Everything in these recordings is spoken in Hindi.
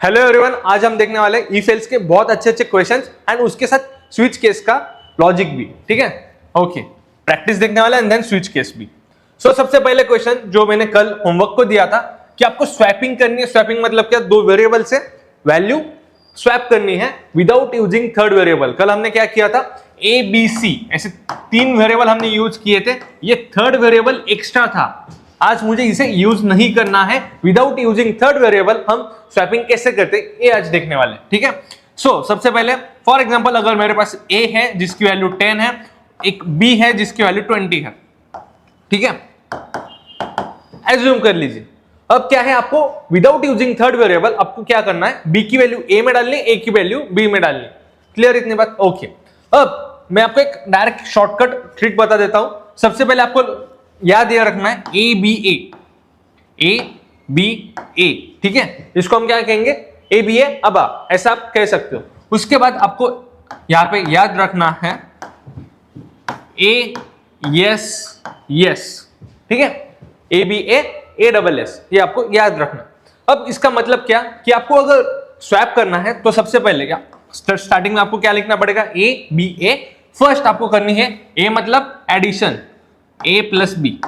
हेलो एवरीवन, आज हम देखने वाले इफ एल्स के बहुत अच्छे अच्छे क्वेश्चंस एंड उसके साथ स्विच केस का लॉजिक भी। ठीक है, ओके, प्रैक्टिस देखने वाला एंड देन स्विच केस भी। सबसे पहले क्वेश्चन जो मैंने कल होमवर्क को दिया था कि आपको स्वैपिंग करनी है। स्वैपिंग मतलब क्या? दो वेरिएबल से वैल्यू स्वैप करनी है विदाउट यूजिंग थर्ड वेरिएबल। कल हमने क्या किया था? ए बी सी ऐसे तीन वेरिएबल हमने यूज किए थे, ये थर्ड वेरिएबल एक्स्ट्रा था। आज मुझे इसे यूज नहीं करना है। विदाउट यूजिंग थर्ड वेरिएबल हम स्वैपिंग कैसे करते हैं ये आज देखने वाले। ठीक है, सबसे पहले फॉर एग्जांपल अगर मेरे पास ए है जिसकी वैल्यू 10 है, एक बी है जिसकी वैल्यू 20 है। ठीक है, एज्यूम कर लीजिए। अब क्या है, आपको विदाउट यूजिंग थर्ड वेरिएबल आपको क्या करना है? बी की वैल्यू ए में डालनी, ए की वैल्यू बी में डालनी। क्लियर इतनी बात? ओके, अब मैं आपको एक डायरेक्ट शॉर्टकट ट्रिक बता देता हूं। सबसे पहले आपको याद ये रखना है ए बी ए। ठीक है, इसको हम क्या कहेंगे? ए बी ए अब आ, ऐसा आप कह सकते हो। उसके बाद आपको यहां पे याद रखना है ए यस यस। ठीक है, A B A double S, ये आपको याद रखना। अब इसका मतलब क्या कि आपको अगर स्वैप करना है तो सबसे पहले क्या स्टार्टिंग में आपको क्या लिखना पड़ेगा? ए बी ए। फर्स्ट आपको करनी है ए मतलब एडिशन, ए प्लस बी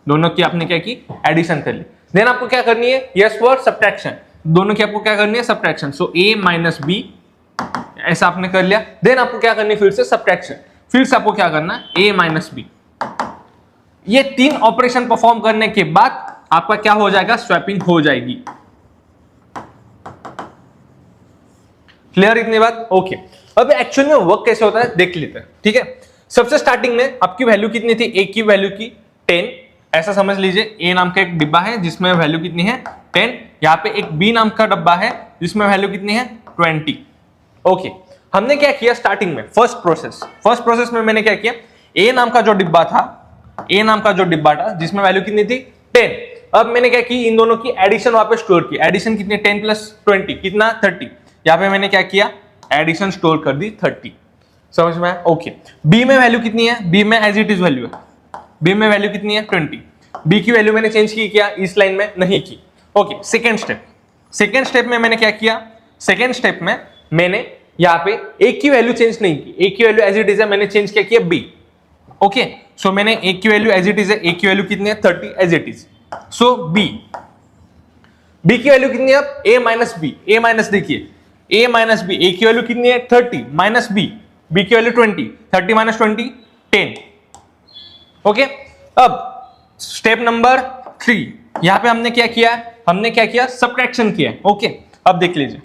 दोनों की आपने क्या की? एडिशन कर ली। देन आपको क्या करनी है? यस फॉर सब्ट्रैक्शन, दोनों की आपको क्या करनी है? सब्ट्रैक्शन। सो ए माइनस बी ऐसा आपने कर लिया। देन आपको क्या करनी है? फिर से सब्ट्रैक्शन, फिर से आपको क्या करना है? ए माइनस बी। ये तीन ऑपरेशन परफॉर्म करने के बाद आपका क्या हो जाएगा? स्वैपिंग हो जाएगी। क्लियर इतनी बात? ओके, अब एक्चुअल में वर्क कैसे होता है देख लेते हैं। ठीक है, सबसे स्टार्टिंग में आपकी वैल्यू कितनी थी? ए की वैल्यू की 10, ऐसा समझ लीजिए। ए नाम का एक डिब्बा है जिसमें वैल्यू कितनी है? 10। यहाँ पे एक बी नाम का डब्बा है जिसमें वैल्यू कितनी है? 20। ओके, हमने क्या किया स्टार्टिंग में? फर्स्ट प्रोसेस में मैंने क्या किया? ए नाम का जो डिब्बा था जिसमें वैल्यू कितनी थी? 10। अब मैंने क्या की? इन दोनों की एडिशन वहां पे स्टोर की। एडिशन कितनी? 10 प्लस 20 कितना? 30। यहाँ पे मैंने क्या किया? एडिशन स्टोर कर दी 30। समझ में आया? ओके, बी में वैल्यू कितनी है? बी में एज इट इज वैल्यू है। बी में वैल्यू कितनी है? 20। बी की वैल्यू मैंने चेंज की क्या? इस लाइन में नहीं की। ओके, सेकेंड स्टेप में मैंने क्या किया? सेकेंड स्टेप में मैंने यहाँ पे ए की वैल्यू चेंज नहीं की। ए की वैल्यू एज इट इज है, मैंने चेंज क्या किया? बी। ओके, सो मैंने ए की वैल्यू एज इट इज है, ए की वैल्यू कितनी है? 30 as it is. So B की वैल्यू कितनी है? अब A minus B, A minus देखिए ए माइनस बी, ए की वैल्यू कितनी है? 30 माइनस बी, बी की वैल्यू 20, 30 माइनस 20 10। ओके, अब स्टेप नंबर 3, यहां पे हमने क्या किया? हमने क्या किया? सब्ट्रैक्शन किया। ओके, अब देख लीजिए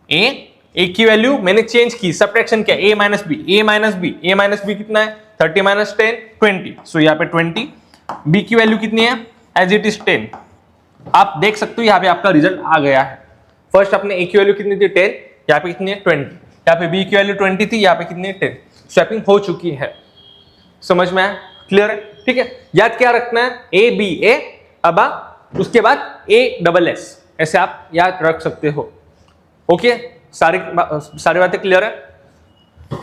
ए की वैल्यू मैंने चेंज की, सब्ट्रैक्शन किया, ए माइनस बी कितना है? 30 माइनस 10 20। सो यहाँ पे 20। बी की वैल्यू कितनी है? As it is 10। आप देख सकते हो यहाँ पे आपका रिजल्ट आ गया है। फर्स्ट अपने ए की वैल्यू कितनी थी? 10, यहाँ पे कितनी है? 20। यहाँ पे बी की वैल्यू 20 थी, यहाँ पे कितनी है? 10। स्वैपिंग हो चुकी है। समझ में आया? क्लियर है? ठीक है, याद क्या रखना है? ए बी ए अब उसके बाद ए डबल एस, ऐसे आप याद रख सकते हो। ओके, सारी बातें क्लियर है?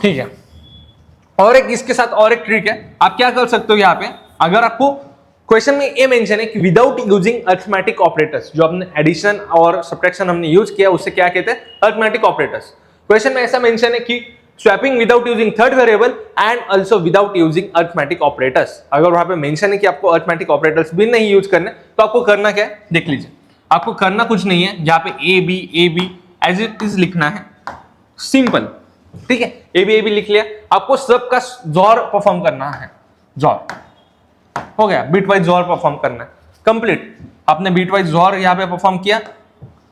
ठीक है, और एक इसके साथ और एक ट्रिक है। आप क्या कर सकते हो यहाँ पे? अगर आपको क्वेश्चन में ये मेंशन है कि विदाउट यूजिंग अरिथमेटिक ऑपरेटर्स, जो हमने एडिशन और सब्ट्रैक्शन हमने यूज किया उससे क्या कहते हैं? Arithmetic operators. क्वेश्चन में ऐसा मेंशन है कि swapping without using third variable and also without using arithmetic operators. अगर वहां पे मेंशन है कि आपको अरिथमेटिक ऑपरेटर्स भी नहीं यूज करने, तो आपको करना क्या है देख लीजिए। आपको करना कुछ नहीं है, यहाँ पे A B as it is लिखना है, सिंपल। ठीक है, ए बी लिख लिया। आपको सबका जोर परफॉर्म करना है, जोर हो गया, बीट वाइज जोर परफॉर्म करना है, कंप्लीट। आपने बीट वाइज जोर यहाँ पे परफॉर्म किया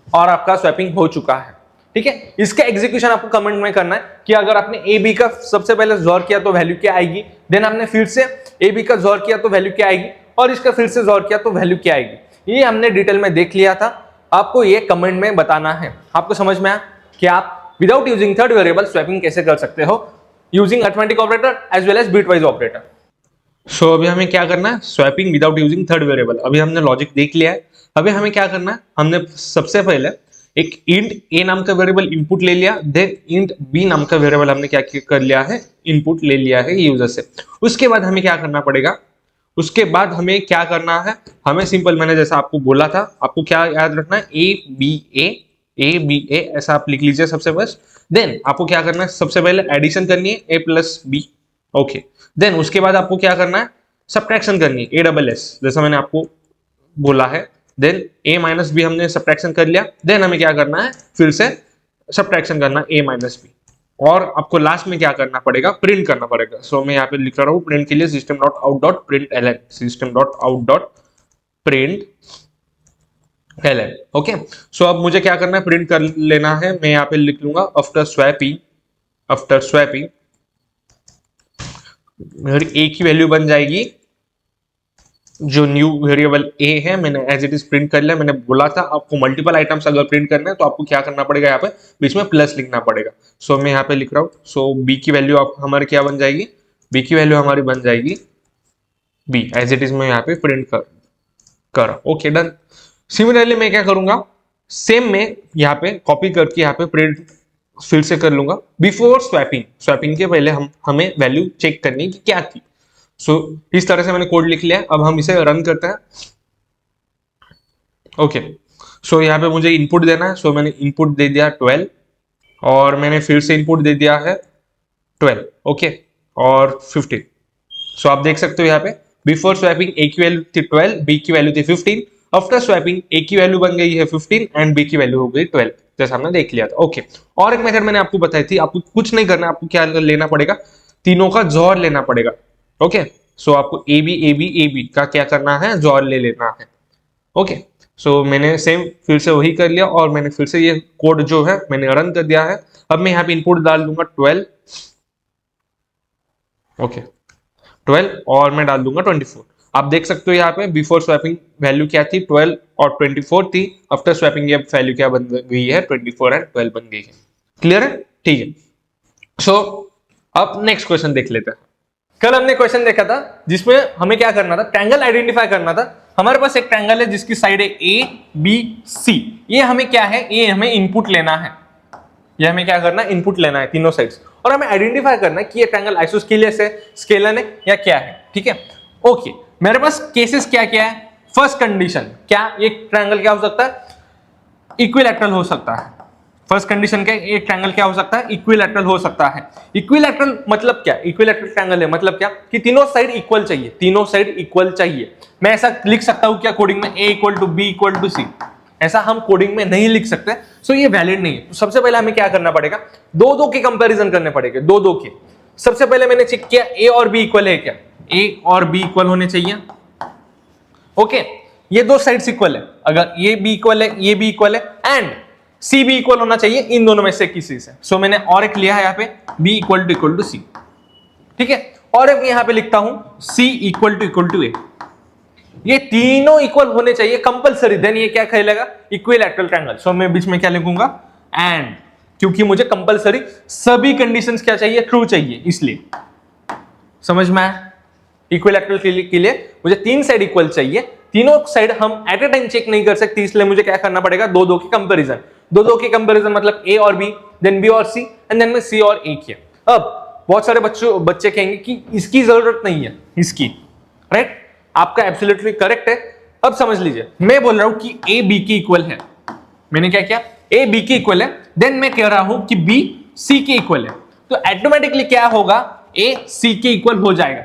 और आपका स्वैपिंग हो चुका है। ठीक है, इसका एग्जीक्यूशन आपको कमेंट में करना है कि अगर आपने ए बी का सबसे पहले जोर किया तो वैल्यू क्या आएगी, देन आपने फिर से ए बी का जोर किया तो वैल्यू क्या आएगी, और इसका फिर से जोर किया तो वैल्यू क्या आएगी। ये हमने डिटेल में देख लिया था, आपको ये कमेंट में बताना है। आपको समझ में आया कि आप without using third variable swapping कैसे कर सकते हो using arithmetic operator as well as bitwise operator. So अभी हमें क्या करना है? Swapping without using third variable. अभी हमने लॉजिक देख लिया है। अभी हमें क्या करना है? हमने सबसे पहले एक इंट ए नाम का वेरिएबल इनपुट ले लिया, देन इंट बी नाम का वेरिएबल हमने क्या कर लिया है? इनपुट ले लिया है यूजर से। उसके बाद हमें क्या करना पड़ेगा? उसके बाद हमें क्या करना है, हमें सिंपल मैंने जैसा आपको बोला था, आपको क्या याद रखना है, ए बी ए ऐसा आप लिख लीजिए सबसे फर्स्ट। देन आपको क्या करना है, सबसे पहले एडिशन करनी है ए प्लस बी। ओके, देन उसके बाद आपको क्या करना है, सब्ट्रैक्शन करनी है ए डबल एस, जैसा मैंने आपको बोला है। देन ए माइनस बी हमने सब्ट्रैक्शन कर लिया, देन हमें क्या करना है, फिर से सब्ट्रैक्शन करना ए माइनस बी, और आपको लास्ट में क्या करना पड़ेगा, प्रिंट करना पड़ेगा। सो मैं यहाँ पे लिख रहा हूँ प्रिंट के लिए system dot out dot print L N, system dot out dot print L N. Okay, so अब मुझे क्या करना है, प्रिंट कर लेना है। मैं यहाँ पे लिख लूंगा आफ्टर स्वैपिंग मेरी ए की वैल्यू बन जाएगी, जो न्यू वेरिएबल ए है मैंने एज इट इज प्रिंट कर लिया। मैंने बोला था आपको मल्टीपल आइटम्स अगर प्रिंट करना है तो आपको क्या करना पड़ेगा, यहाँ पे बीच में प्लस लिखना पड़ेगा। सो मैं यहाँ पे लिख रहा हूँ, सो बी की वैल्यू आप हमारी क्या बन जाएगी, बी की वैल्यू हमारी बन जाएगी बी, एज इट इज मैं यहाँ पे प्रिंट कर ओके, डन। सिमिलरली मैं क्या करूंगा, सेम में यहाँ पे कॉपी करके यहाँ पे प्रिंट फिर से कर लूंगा। बिफोर स्वैपिंग के पहले हमें वैल्यू चेक करनी की क्या थी। सो इस तरह से मैंने कोड लिख लिया है, अब हम इसे रन करते हैं। ओके, सो यहाँ पे मुझे इनपुट देना है। सो मैंने इनपुट दे दिया 12, और मैंने फिर से इनपुट दे दिया है 12, ओके, और 15। सो आप देख सकते हो यहाँ पे बिफोर स्वैपिंग ए की वैल्यू थी 12, बी की वैल्यू थी 15, आफ्टर स्वैपिंग ए की वैल्यू बन गई है 15 एंड बी की वैल्यू हो गई 12, जैसा हमने देख लिया था। ओके, और एक मेथड मैंने आपको बताई थी, आपको कुछ नहीं करना, आपको क्या लेना पड़ेगा, तीनों का जोड़ लेना पड़ेगा। ओके, सो आपको ए बी का क्या करना है, जोड़ ले लेना है। ओके, सो मैंने सेम फिर से वही कर लिया, और मैंने फिर से ये कोड जो है मैंने रन कर दिया है। अब मैं यहाँ पे इनपुट डाल दूंगा 12, ओके 12, और मैं डाल दूंगा 24। आप देख सकते हो यहाँ पे बिफोर स्वैपिंग वैल्यू क्या थी, 12 और 24 थी, आफ्टर स्वैपिंग ये वैल्यू क्या बन गई है, 24 एंड 12 बन गई है। क्लियर है, ठीक है। सो अब नेक्स्ट क्वेश्चन देख लेते हैं। कल हमने क्वेश्चन देखा था जिसमें हमें क्या करना था, ट्रायंगल आइडेंटिफाई करना था। हमारे पास एक ट्रायंगल है जिसकी साइड है ए बी सी, ये हमें क्या है, ये हमें इनपुट लेना है, ये हमें क्या करना है, इनपुट लेना है तीनों साइड्स, और हमें आइडेंटिफाई करना है कि ये ट्रायंगल आइसोस्केलियस है, स्केलन है या क्या है। ठीक है, ओके, मेरे पास केसेस क्या क्या है। फर्स्ट कंडीशन क्या, ये ट्रायंगल क्या हो सकता है, इक्विलैटरल हो सकता है। फर्स्ट कंडीशन क्या, एक ट्रायंगल क्या हो सकता है, इक्विलैटरल हो सकता है। इक्विलैटरल मतलब क्या, इक्विलैटरल ट्रायंगल है मतलब क्या कि तीनों साइड इक्वल चाहिए, तीनों साइड इक्वल चाहिए। मैं ऐसा लिख सकता हूं क्या कोडिंग में, a equal to B equal to C, ऐसा हम कोडिंग में नहीं लिख सकते। सो ये वैलिड नहीं है। तो सबसे पहले हमें क्या करना पड़ेगा, दो के कंपैरिजन करने पड़ेंगे, दो के। सबसे पहले मैंने चेक किया a और b इक्वल है क्या, a और b इक्वल होने चाहिए। ओके, ये दो साइड्स इक्वल है, अगर ये b इक्वल है, ये b इक्वल है, एंड सी भी इक्वल होना चाहिए इन दोनों में से किसी से। सो मैंने और एक लिया है यहाँ पे b इक्वल टू सी, ठीक है, और एक यहां पे लिखता हूं c इक्वल टू a। ये तीनों इक्वल होने चाहिए कंपलसरी, देन ये क्या कहलाएगा, इक्विलैटरल ट्रायंगल। सो मैं बीच में क्या लिखूंगा, एंड, क्योंकि मुझे कंपलसरी सभी कंडीशंस क्या चाहिए, ट्रू चाहिए, इसलिए समझ में आया। इक्विलैटरल के लिए मुझे तीन साइड इक्वल चाहिए, तीनों साइड हम एट ए टाइम चेक नहीं कर सकते, इसलिए मुझे क्या करना पड़ेगा, दो के कंपैरिजन। दो के कंपैरिजन मतलब a और b, देन b और c, एंड देन में c और a किया। अब बहुत सारे बच्चे कहेंगे कि इसकी जरूरत नहीं है, इसकी, राइट, आपका एब्सोल्युटली करेक्ट है। अब समझ लीजिए, मैं बोल रहा हूं कि a b के इक्वल है, मैंने क्या किया, a b के इक्वल है, देन मैं कह रहा हूं कि b c के इक्वल है, तो ऑटोमेटिकली क्या होगा, a c के इक्वल हो जाएगा,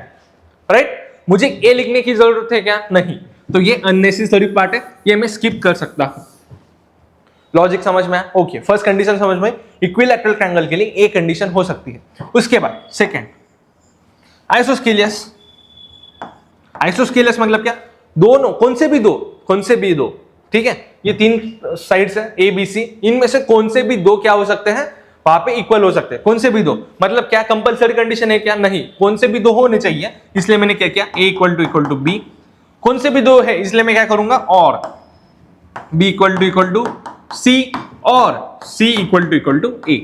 राइट। मुझे a लिखने की जरूरत है क्या, नहीं, तो ये अननेसेसरी पार्ट है, ये मैं स्किप कर सकता हूं। लॉजिक समझ में आया, ओके। फर्स्ट कंडीशन समझ में, इक्विलैटरल ट्रायंगल के लिए एक कंडीशन हो सकती है। उसके बाद सेकंड, आइसोस्केलियस। आइसोस्केलियस मतलब क्या, दोनों, कौन से भी दो, ठीक है, ये तीन साइड्स है ए बी सी, इनमें से कौन से भी दो क्या हो सकते हैं, वहां पे इक्वल हो सकते हैं। कौन से भी दो मतलब क्या, कंपलसरी कंडीशन है क्या, नहीं, कौन से भी दो होने चाहिए, इसलिए मैंने क्या किया, ए इक्वल टू बी। कौन से भी दो है, इसलिए मैं क्या करूंगा, और बी इक्वल टू सी, और सी इक्वल टू ए।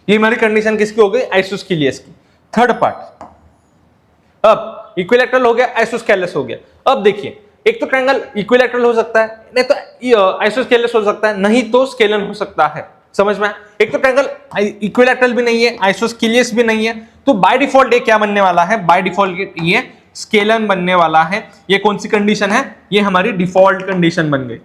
ये हमारी कंडीशन किसकी हो गई, आइसोस्केलियस की। थर्ड पार्ट, अब इक्विलैटरल हो गया, आइसोस्केलियस हो गया। अब देखिए, एक तो ट्रायंगल इक्विलैटरल हो सकता है, नहीं तो आइसोस्केलियस हो सकता है, नहीं तो स्केलन हो सकता है, समझ में। एक तो ट्रायंगल इक्विलैटरल भी नहीं है, आइसोस्केलियस भी नहीं है, तो बाय डिफॉल्ट ये क्या बनने वाला है, बाय डिफॉल्ट ये स्केलन बनने वाला है। ये कौन सी कंडीशन है? ये हमारी डिफॉल्ट कंडीशन बन गई,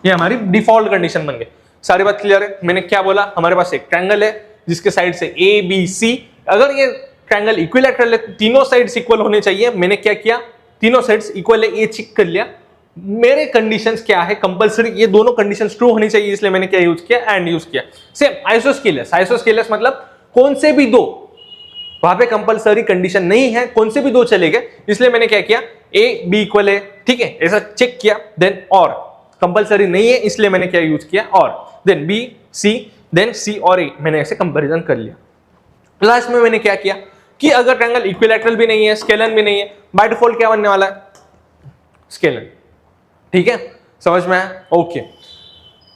ये हमारी डिफॉल्ट कंडीशन बन गई। सारी बात क्लियर है? मैंने क्या बोला, हमारे पास एक ट्रायंगल है जिसके साइड से ए बी सी, अगर ये ट्रायंगल इक्विलैटरल है तो तीनों साइड्स इक्वल होने चाहिए। मैंने क्या किया, तीनों साइड्स इक्वल है ये चेक कर लिया। मेरे कंडीशंस क्या है, कंपलसरी ये दोनों कंडीशंस ट्रू होनी चाहिए, इसलिए मैंने क्या यूज किया, एंड यूज किया। सेम आइसोस्केलस, आइसोस्केलस मतलब कौन से भी दो, वहां पे कंपलसरी कंडीशन नहीं है, कौन से भी दो चलेंगे, इसलिए मैंने क्या किया, ए बी इक्वल है, ठीक है, ऐसा चेक किया। देन और कंपलसरी नहीं है इसलिए मैंने क्या यूज किया, और देन बी सी, देन सी और ए, मैंने ऐसे कंपैरिजन कर लिया। लास्ट में मैंने क्या किया कि अगर ट्रायंगल इक्विलैटरल भी नहीं है, स्केलन भी नहीं है, बाय डिफॉल्ट क्या बनने वाला है, स्केलन। ठीक है, समझ में आया? ओके,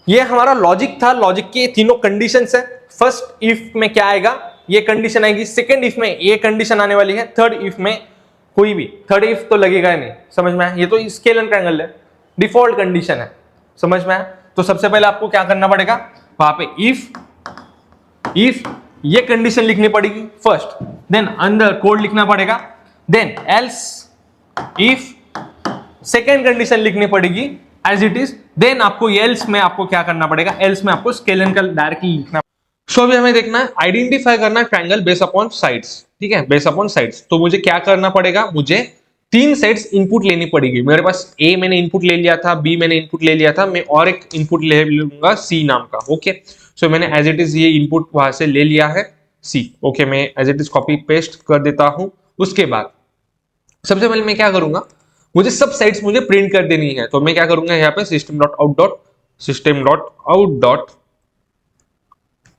ये हमारा लॉजिक था। लॉजिक के तीनों कंडीशंस है। फर्स्ट इफ में क्या आएगा, ये कंडीशन आएगी। सेकंड इफ में ये कंडीशन आने वाली है। थर्ड इफ में कोई भी, थर्ड इफ तो लगेगा ही नहीं। समझ में आया? ये तो स्केलन ट्रायंगल है, डिफॉल्ट कंडीशन है। समझ में आया? तो सबसे पहले आपको क्या करना पड़ेगा, वहां पे इफ ये कंडीशन लिखनी पड़ेगी फर्स्ट, देन अंदर कोड लिखना पड़ेगा, then else if second condition लिखनी पड़ेगी एज इट इज, देन आपको एल्स में आपको क्या करना पड़ेगा, एल्स में आपको स्केलन का डायरेक्टली लिखना। सो अभी हमें देखना है, आइडेंटिफाई करना है ट्रायंगल बेस अपॉन साइड्स। ठीक है, बेस अपॉन साइड्स। तो मुझे क्या करना पड़ेगा, मुझे तीन साइड्स इनपुट लेनी पड़ेगी। मेरे पास ए मैंने इनपुट ले लिया था, बी मैंने इनपुट ले लिया था, मैं और एक इनपुट ले लूंगा सी नाम का। ओके, सो मैंने एज इट इज ये इनपुट वहां से ले लिया है सी। ओके, मैं as it is copy paste कर देता हूं। उसके बाद सबसे पहले मैं क्या करूंगा, मुझे सब साइड्स मुझे प्रिंट कर देनी है। तो मैं क्या करूंगा, यहाँ पे system dot out dot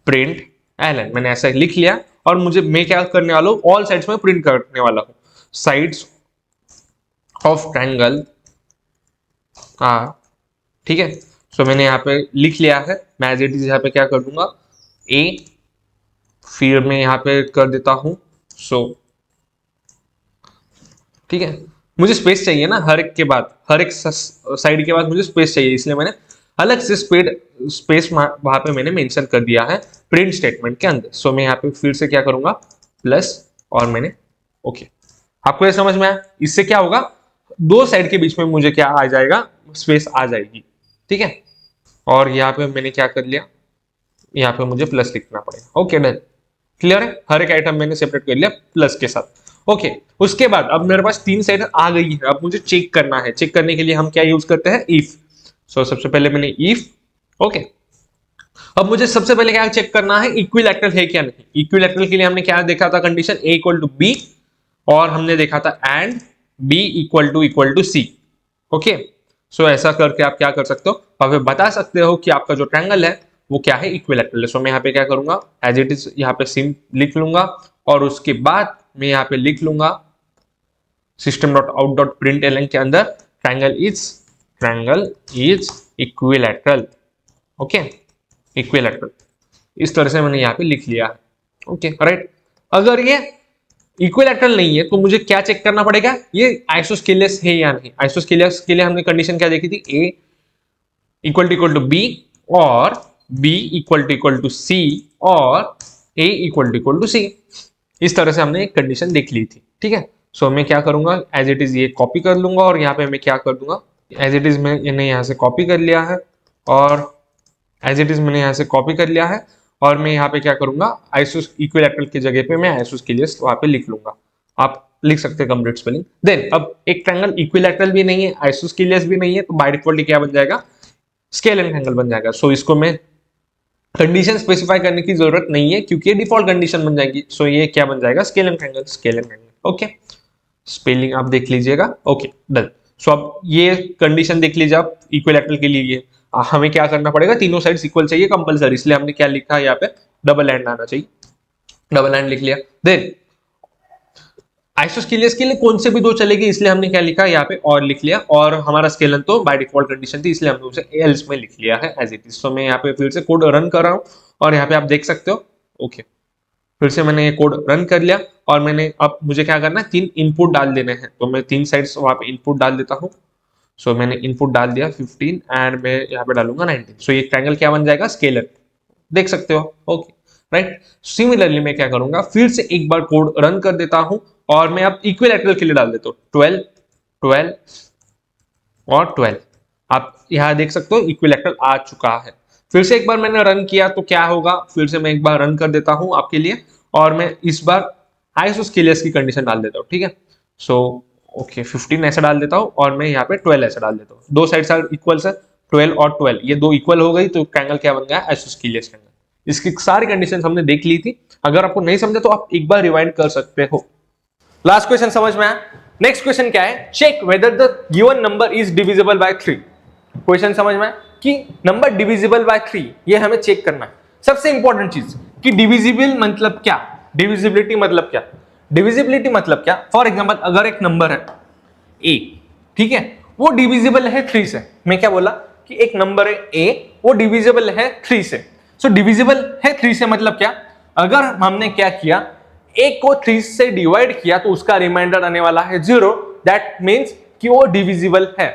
print ln मैंने ऐसा लिख लिया, और मुझे मैं क्या करने वाला हूं, ऑल साइड्स में प्रिंट करने वाला हूं, साइड्स ऑफ ट्रायंगल। ठीक है, सो मैंने यहाँ पे लिख लिया है। मैं एज इट इज यहाँ पे क्या कर दूंगा, ए, फिर मैं यहाँ पे कर देता हूं सो। ठीक है, मुझे स्पेस चाहिए ना, हर एक के बाद, हर एक साइड के बाद मुझे स्पेस चाहिए, इसलिए मैंने अलग से स्पेस वहां पे मैंने मेंशन कर दिया है प्रिंट स्टेटमेंट के अंदर। सो मैं यहाँ पे फिर से क्या करूंगा, प्लस, और मैंने ओके। आपको ये समझ में आया? इससे क्या होगा, दो साइड के बीच में मुझे क्या आ जाएगा, स्पेस आ जाएगी। ठीक है, और यहाँ पे मैंने क्या कर लिया, यहाँ पे मुझे प्लस लिखना पड़ेगा। ओके, डन, क्लियर है? हर एक आइटम मैंने सेपरेट कर लिया प्लस के साथ। ओके, उसके बाद अब मेरे पास तीन साइड आ गई है। अब मुझे चेक करना है, चेक करने के लिए हम क्या यूज करते हैं, इफ। सो सबसे पहले मैंने इफ, ओके। अब मुझे सबसे पहले क्या चेक करना है, इक्विलैटरल है क्या नहीं। इक्विलैटरल के लिए हमने क्या देखा था condition, A equal to B, और हमने देखा था and B equal to C. Okay, so ऐसा करके आप क्या कर सकते हो, आप बता सकते हो कि आपका जो ट्रायंगल है वो क्या है, इक्विलैटरल है। सो मैं यहाँ पे क्या करूंगा, एज इट इज यहाँ पे सिम लिख लूंगा, और उसके बाद मैं यहाँ पे लिख लूंगा system dot out dot println के अंदर triangle is equilateral. Okay, equilateral, इस तरह से मैंने यहाँ पे लिख लिया है। Okay, right. अगर ये इक्विलैटरल नहीं है तो मुझे क्या चेक करना पड़ेगा, ये आइसोस्केलियस है या नहीं। आइसोस्केलियस के लिए हमने कंडीशन क्या देखी थी, ए इक्वल टू बी, और बी इक्वल टू सी, और ए इक्वल टू सी। इस तरह से हमने एक कंडीशन देख ली थी। ठीक है, सो मैं क्या करूंगा, एज इट इज ये कॉपी कर लूंगा, और यहाँ पे मैं क्या कर दूंगा, एज इट इज मैंने यहाँ से कॉपी कर लिया है, और एज इट इज मैंने यहाँ से कॉपी कर लिया है, और मैं यहाँ पे क्या करूंगा, आइसोस इक्विलैटरल की जगह पे मैं आइसोस्केलियस वहां पे लिख लूंगा। आप लिख सकते हैं कंप्लीट स्पेलिंग। देन अब एक ट्रायंगल इक्विलैटरल भी नहीं है, आइसोस्केलियस भी नहीं है, तो बाय डिफॉल्ट क्या बन जाएगा, स्केलन ट्रायंगल बन जाएगा। सो इसको मैं कंडीशन स्पेसिफाई करने की जरूरत नहीं है, क्योंकि ये डिफॉल्ट कंडीशन बन जाएगी। सो ये क्या बन जाएगा, स्केलन ट्रायंगल। ओके, स्पेलिंग आप देख लीजिएगा। Okay, done. सो अब ये कंडीशन देख लीजिए आप, इक्विलैटरल के लिए हमें क्या करना पड़ेगा, तीनों साइड्स इक्वल चाहिए कंपलसरी, इसलिए हमने क्या लिखा यहाँ पे, डबल एंड आना चाहिए, डबल एंड लिख लिया। देन आइसोस्केलियस के लिए कौन से भी दो चलेगी, इसलिए हमने क्या लिखा यहाँ पे, और लिख लिया, और हमारा स्केलन तो बाय डिफॉल्ट कंडीशन थी, इसलिए हमने उसे एल्स में लिख लिया है एज इट इज। तो मैं यहाँ पे फिर से कोड रन कर रहा हूँ, और यहाँ पे आप देख सकते हो। ओके, फिर से मैंने ये कोड रन कर लिया, और मैंने अब मुझे क्या करना है, तीन इनपुट डाल देने हैं। तो मैं तीन साइड्स वहां पे इनपुट डाल देता हूँ। सो मैंने इनपुट डाल दिया 15, एंड मैं यहाँ पे डालूंगा 19। सो ये ट्रायंगल क्या बन जाएगा, स्केलर, देख सकते हो। Okay, right. सिमिलरली मैं क्या करूंगा, फिर से एक बार कोड रन कर देता हूँ, और मैं अब इक्विलैटरल के लिए डाल देता हूँ 12 12 और 12। आप यहां देख सकते हो इक्विलैटरल आ चुका है। फिर से एक बार मैंने रन किया तो क्या होगा, फिर से मैं एक बार रन कर देता हूं आपके लिए, और मैं इस बार आइसोस्केलियस की कंडीशन डाल देता हूं। ठीक है, सो ओके 15 ऐसे डाल देता हूं और मैं यहाँ पे 12 ऐसे डाल देता हूँ। दो साइड आर इक्वल है, 12 और 12 ये दो इक्वल हो गई तो ट्रायंगल क्या बन गया, आइसोस्केलियस ट्रायंगल। इसकी सारी कंडीशन हमने देख ली थी। अगर आपको नहीं समझे तो आप एक बार रिवाइंड कर सकते हो। लास्ट क्वेश्चन समझ में आया? नेक्स्ट क्वेश्चन क्या है, check whether the given number is divisible by 3। Question समझ में आया कि नंबर डिविजिबल बाय 3, ये हमें चेक करना है। सबसे इंपॉर्टेंट चीज कि डिविजिबल मतलब क्या, डिविजिबिलिटी मतलब क्या। डिविजिबिलिटी मतलब क्या, फॉर एग्जांपल अगर एक नंबर है a, ठीक है, वो डिविजिबल है 3 से। मैं क्या बोला कि एक नंबर है a, वो डिविजिबल है 3 से। सो डिविजिबल है 3 से मतलब क्या, अगर हमने क्या किया, a को 3 से डिवाइड किया तो उसका रिमाइंडर आने वाला है 0, दैट मींस कि वो डिविजिबल है।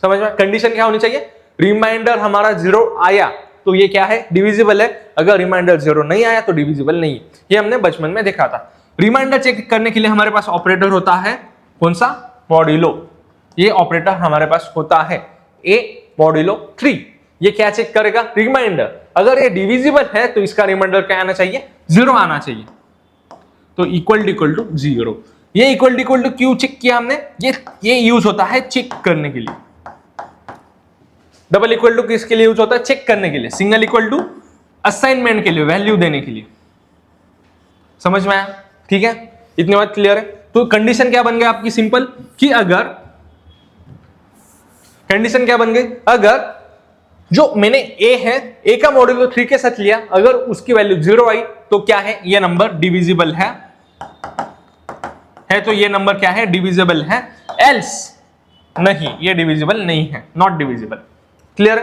समझ में? कंडीशन क्या होनी चाहिए, रिमाइंडर हमारा 0 आया तो ये क्या है, डिविजिबल है। अगर रिमाइंडर 0 नहीं आया तो डिविजिबल नहीं है। ये हमने बचपन में देखा था। रिमाइंडर चेक करने के लिए हमारे पास ऑपरेटर होता है, कौन सा, मॉड्यूलो। ये ऑपरेटर हमारे पास होता है a मॉड्यूलो 3। ये क्या चेक करेगा, रिमाइंडर। अगर ये डिविजिबल है तो इसका रिमाइंडर क्या आना चाहिए, 0 आना चाहिए। तो इक्वल टू 0। ये इक्वल टू क्यों चेक किया हमने, ये यूज होता है चेक करने के लिए। डबल इक्वल टू किसके लिए यूज होता है, चेक करने के लिए। सिंगल इक्वल टू असाइनमेंट के लिए, वैल्यू देने के लिए। समझ में आया? ठीक है, इतनी बात क्लियर है। तो कंडीशन क्या बन गई आपकी, सिंपल, कि अगर कंडीशन क्या बन गई, अगर जो मैंने a है, a का मॉड्यूलो 3 के साथ लिया, अगर उसकी वैल्यू 0 आई तो क्या है, ये नंबर डिविजिबल है तो ये नंबर क्या है, डिविजिबल है। एल्स नहीं, ये डिविजिबल नहीं है, नॉट डिविजिबल। क्लियर?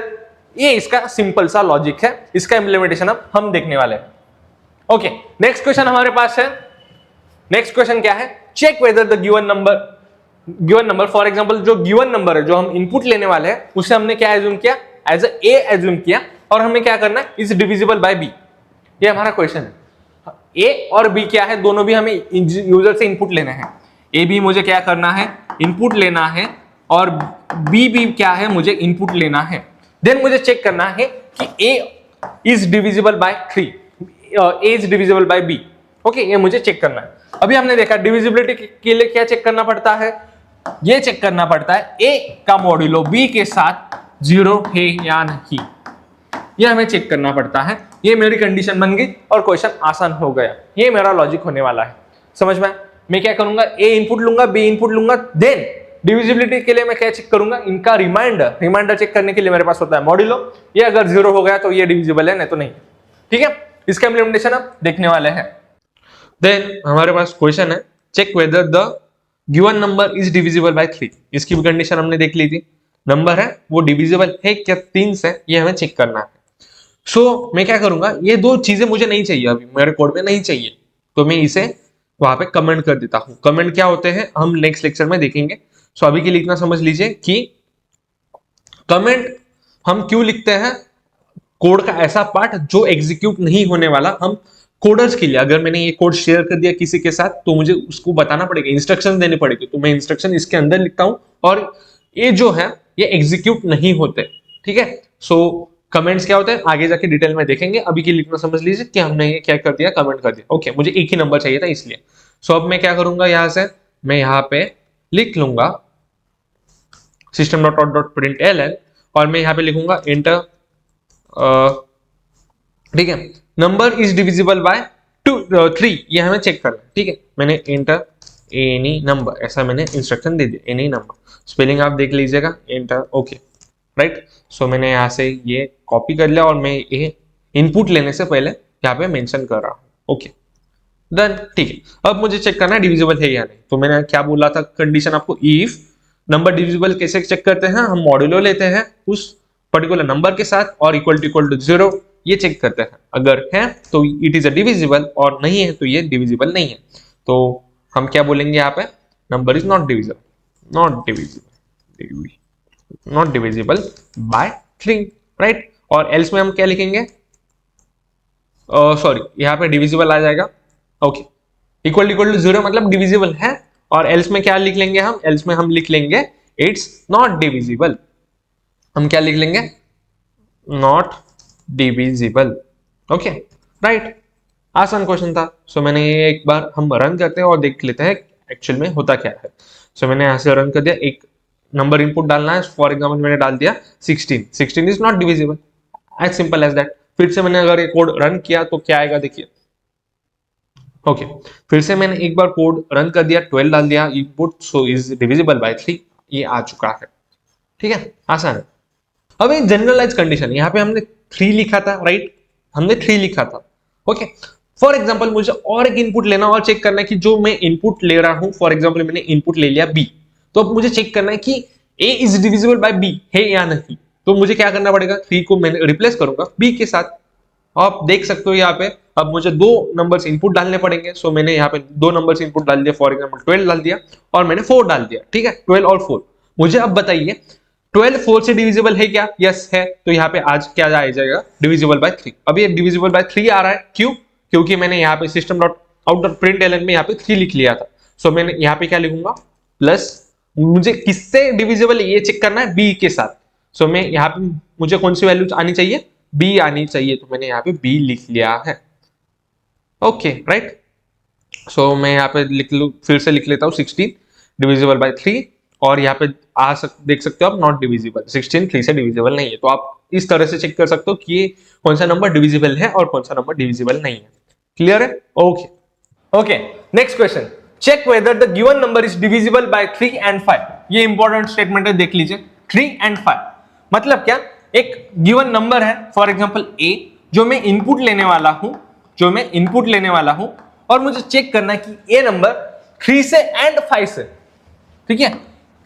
ये इसका सिंपल सा लॉजिक है। इसका इंप्लीमेंटेशन अब हम देखने वाले हैं। ओके, नेक्स्ट क्वेश्चन हमारे पास है। नेक्स्ट क्वेश्चन क्या है, check whether the given number for example जो गिवन नंबर है, जो हम इनपुट लेने वाले हैं, उसे हमने क्या एज्यूम किया, एज ए एज्यूम किया, और हमें क्या करना है, इज डिविजिबल बाय बी। ये हमारा क्वेश्चन है। ए और बी क्या है, दोनों भी हमें यूजर से इनपुट लेने हैं। ए बी मुझे क्या करना है, इनपुट लेना है, और बी भी क्या है, मुझे इनपुट लेना है। देन मुझे चेक करना है कि A is divisible by 3, A is divisible by B. Okay, ये मुझे चेक करना है। अभी हमने देखा डिविजिबिलिटी के लिए क्या चेक करना पड़ता है, ये चेक करना पड़ता है ए का मॉड्यूलो बी के साथ 0 है या नहीं, ये हमें चेक करना पड़ता है। ये मेरी कंडीशन बन गई और क्वेश्चन आसान हो गया। ये मेरा लॉजिक होने वाला है। समझ में? मैं क्या करूंगा, ए इनपुट लूंगा, बी इनपुट लूंगा, देन डिविजिबिलिटी के लिए मैं क्या चेक करूंगा, इनका रिमाइंडर चेक करने के लिए मेरे पास होता है मॉड्यूलो। ये अगर 0 हो गया तो ये डिविजिबल है, नहीं तो नहीं। ठीक है, इसका इंप्लीमेंटेशन अब देखने वाले हैं। देन हमारे पास क्वेश्चन है, check whether the given number is divisible by 3। इसकी भी कंडीशन हमने देख ली थी। नंबर है वो डिविजिबल है क्या 3 से, ये हमें चेक करना है। सो मैं क्या करूंगा, ये दो चीजें मुझे नहीं चाहिए, अभी मेरे कोड में नहीं चाहिए, तो मैं इसे वहां पे कमेंट कर देता हूं। कमेंट क्या होते हैं हम नेक्स्ट लेक्चर में देखेंगे। सो अभी के लिए इतना समझ लीजिए कि कमेंट हम क्यों लिखते हैं, कोड का ऐसा पार्ट जो एग्जीक्यूट नहीं होने वाला। हम कोडर्स के लिए, अगर मैंने ये कोड शेयर कर दिया किसी के साथ तो मुझे उसको बताना पड़ेगा, इंस्ट्रक्शन देने पड़ेगी, तो मैं इंस्ट्रक्शन इसके अंदर लिखता हूं और ये जो है ये एग्जीक्यूट नहीं होते। ठीक है, सो कमेंट्स क्या होते हैं आगे जाके डिटेल में देखेंगे। अभी के लिए इतना समझ लीजिए कि हमने ये क्या कर दिया, कमेंट कर दिया। ओके, मुझे एक ही नंबर चाहिए था इसलिए। सो अब मैं क्या करूंगा, यहां से मैं यहां पे लिख लूंगा system.out.println और मैं यहां पे लिखूंगा एंटर। ठीक है, नंबर इज डिविजिबल बाय 3, ये हमें चेक करना है। ठीक है, मैंने एंटर एनी नंबर ऐसा मैंने इंस्ट्रक्शन दे दिया, एनी नंबर। स्पेलिंग आप देख लीजिएगा, एंटर। Okay, right. सो मैंने यहाँ से ये कॉपी कर लिया और मैं ये इनपुट लेने से पहले यहाँ पे मेंशन कर रहा हूँ। Okay, done. ठीक है, अब मुझे चेक करना है डिविजिबल है या नहीं। तो मैंने क्या बोला था कंडीशन आपको, इफ नंबर डिविजिबल कैसे चेक करते हैं, हम मॉड्यूलो लेते हैं उस पर्टिकुलर नंबर के साथ और इक्वल टू 0 ये चेक करते हैं। अगर है तो इट इज अ डिविजिबल और नहीं है तो ये डिविजिबल नहीं है। तो हम क्या बोलेंगे यहाँ पे, number is not divisible by 3, right. और एल्स में हम क्या लिखेंगे, सॉरी यहाँ पे डिविजिबल आ जाएगा। ओके, इक्वल इक्वल टू 0 मतलब डिविजिबल है, और एल्स में क्या लिख लेंगे हम, एल्स में हम लिख लेंगे इट्स नॉट डिविजिबल। हम क्या लिख लेंगे, नॉट डिविजिबल। ओके राइट, आसान क्वेश्चन था। सो मैंने ये एक बार हम रन करते हैं और देख लेते हैं एक्चुअल में होता क्या है। सो मैंने यहां से रन कर दिया, एक नंबर इनपुट डालना है, फॉर एग्जांपल मैंने डाल दिया 16, 16 is not divisible, as simple as that. फिर से मैंने अगर ये कोड रन किया तो क्या आएगा देखिए, ओके फिर से मैंने एक बार कोड रन कर दिया, 12 डाल दिया input, so is divisible by 3, ये आ चुका है। ठीक है, आसान है। अब एक जनरलाइज कंडीशन, यहाँ पे हमने 3 लिखा था, राइट, हमने 3 लिखा था। ओके फॉर एग्जांपल मुझे और एक इनपुट लेना और चेक करना है कि जो मैं इनपुट ले रहा हूं, फॉर एग्जांपल मैंने इनपुट ले लिया बी, तो अब मुझे चेक करना है कि A is divisible by B है या नहीं। तो मुझे क्या करना पड़ेगा, 3 को मैंने रिप्लेस करूंगा बी के साथ। आप देख सकते हो यहाँ पे अब मुझे 2 नंबर्स इनपुट डालने पड़ेंगे। सो मैंने यहाँ पे 2 नंबर्स इनपुट डाल दिया, फॉर एग्जांपल 12 डाल दिया और मैंने 4 डाल दिया। ठीक है, 12 और 4। मुझे अब बताइए 12 4 से डिविजिबल है क्या, यस है, तो यहाँ पे आज क्या आ जाएगा, डिविजिबल बाय 3। अब ये डिविजिबल बाय 3 आ रहा है, क्यों, क्योंकि मैंने यहाँ पे system dot out dot println में यहाँ पे 3 लिख लिया था। सो मैंने यहाँ पे क्या लिखूंगा, प्लस, मुझे किससे डिविजिबल ये चेक करना है, बी के साथ। सो मैं यहाँ पे मुझे कौन सी वैल्यू आनी चाहिए, बी आनी चाहिए, तो मैंने यहाँ पे बी लिख लिया है। ओके राइट, सो मैं यहाँ पे लिख लू, फिर से लिख लेता हूँ 16 डिविजिबल बाय 3, और यहाँ पे देख सकते हो आप नॉट डिविजिबल, 16 3 से डिविजिबल नहीं है। तो आप इस तरह से चेक कर सकते हो कि ये कौन सा नंबर डिविजिबल है और कौन सा नंबर डिविजिबल नहीं है। क्लियर है? Okay okay, next question, check whether the given number is divisible by 3 and 5। ये इंपॉर्टेंट स्टेटमेंट है, देख लीजिए। 3 एंड 5 मतलब क्या, एक गिवन नंबर है, फॉर एग्जांपल ए, जो मैं इनपुट लेने वाला हूं, और मुझे चेक करना है कि ये नंबर 3 से एंड 5 से, ठीक है,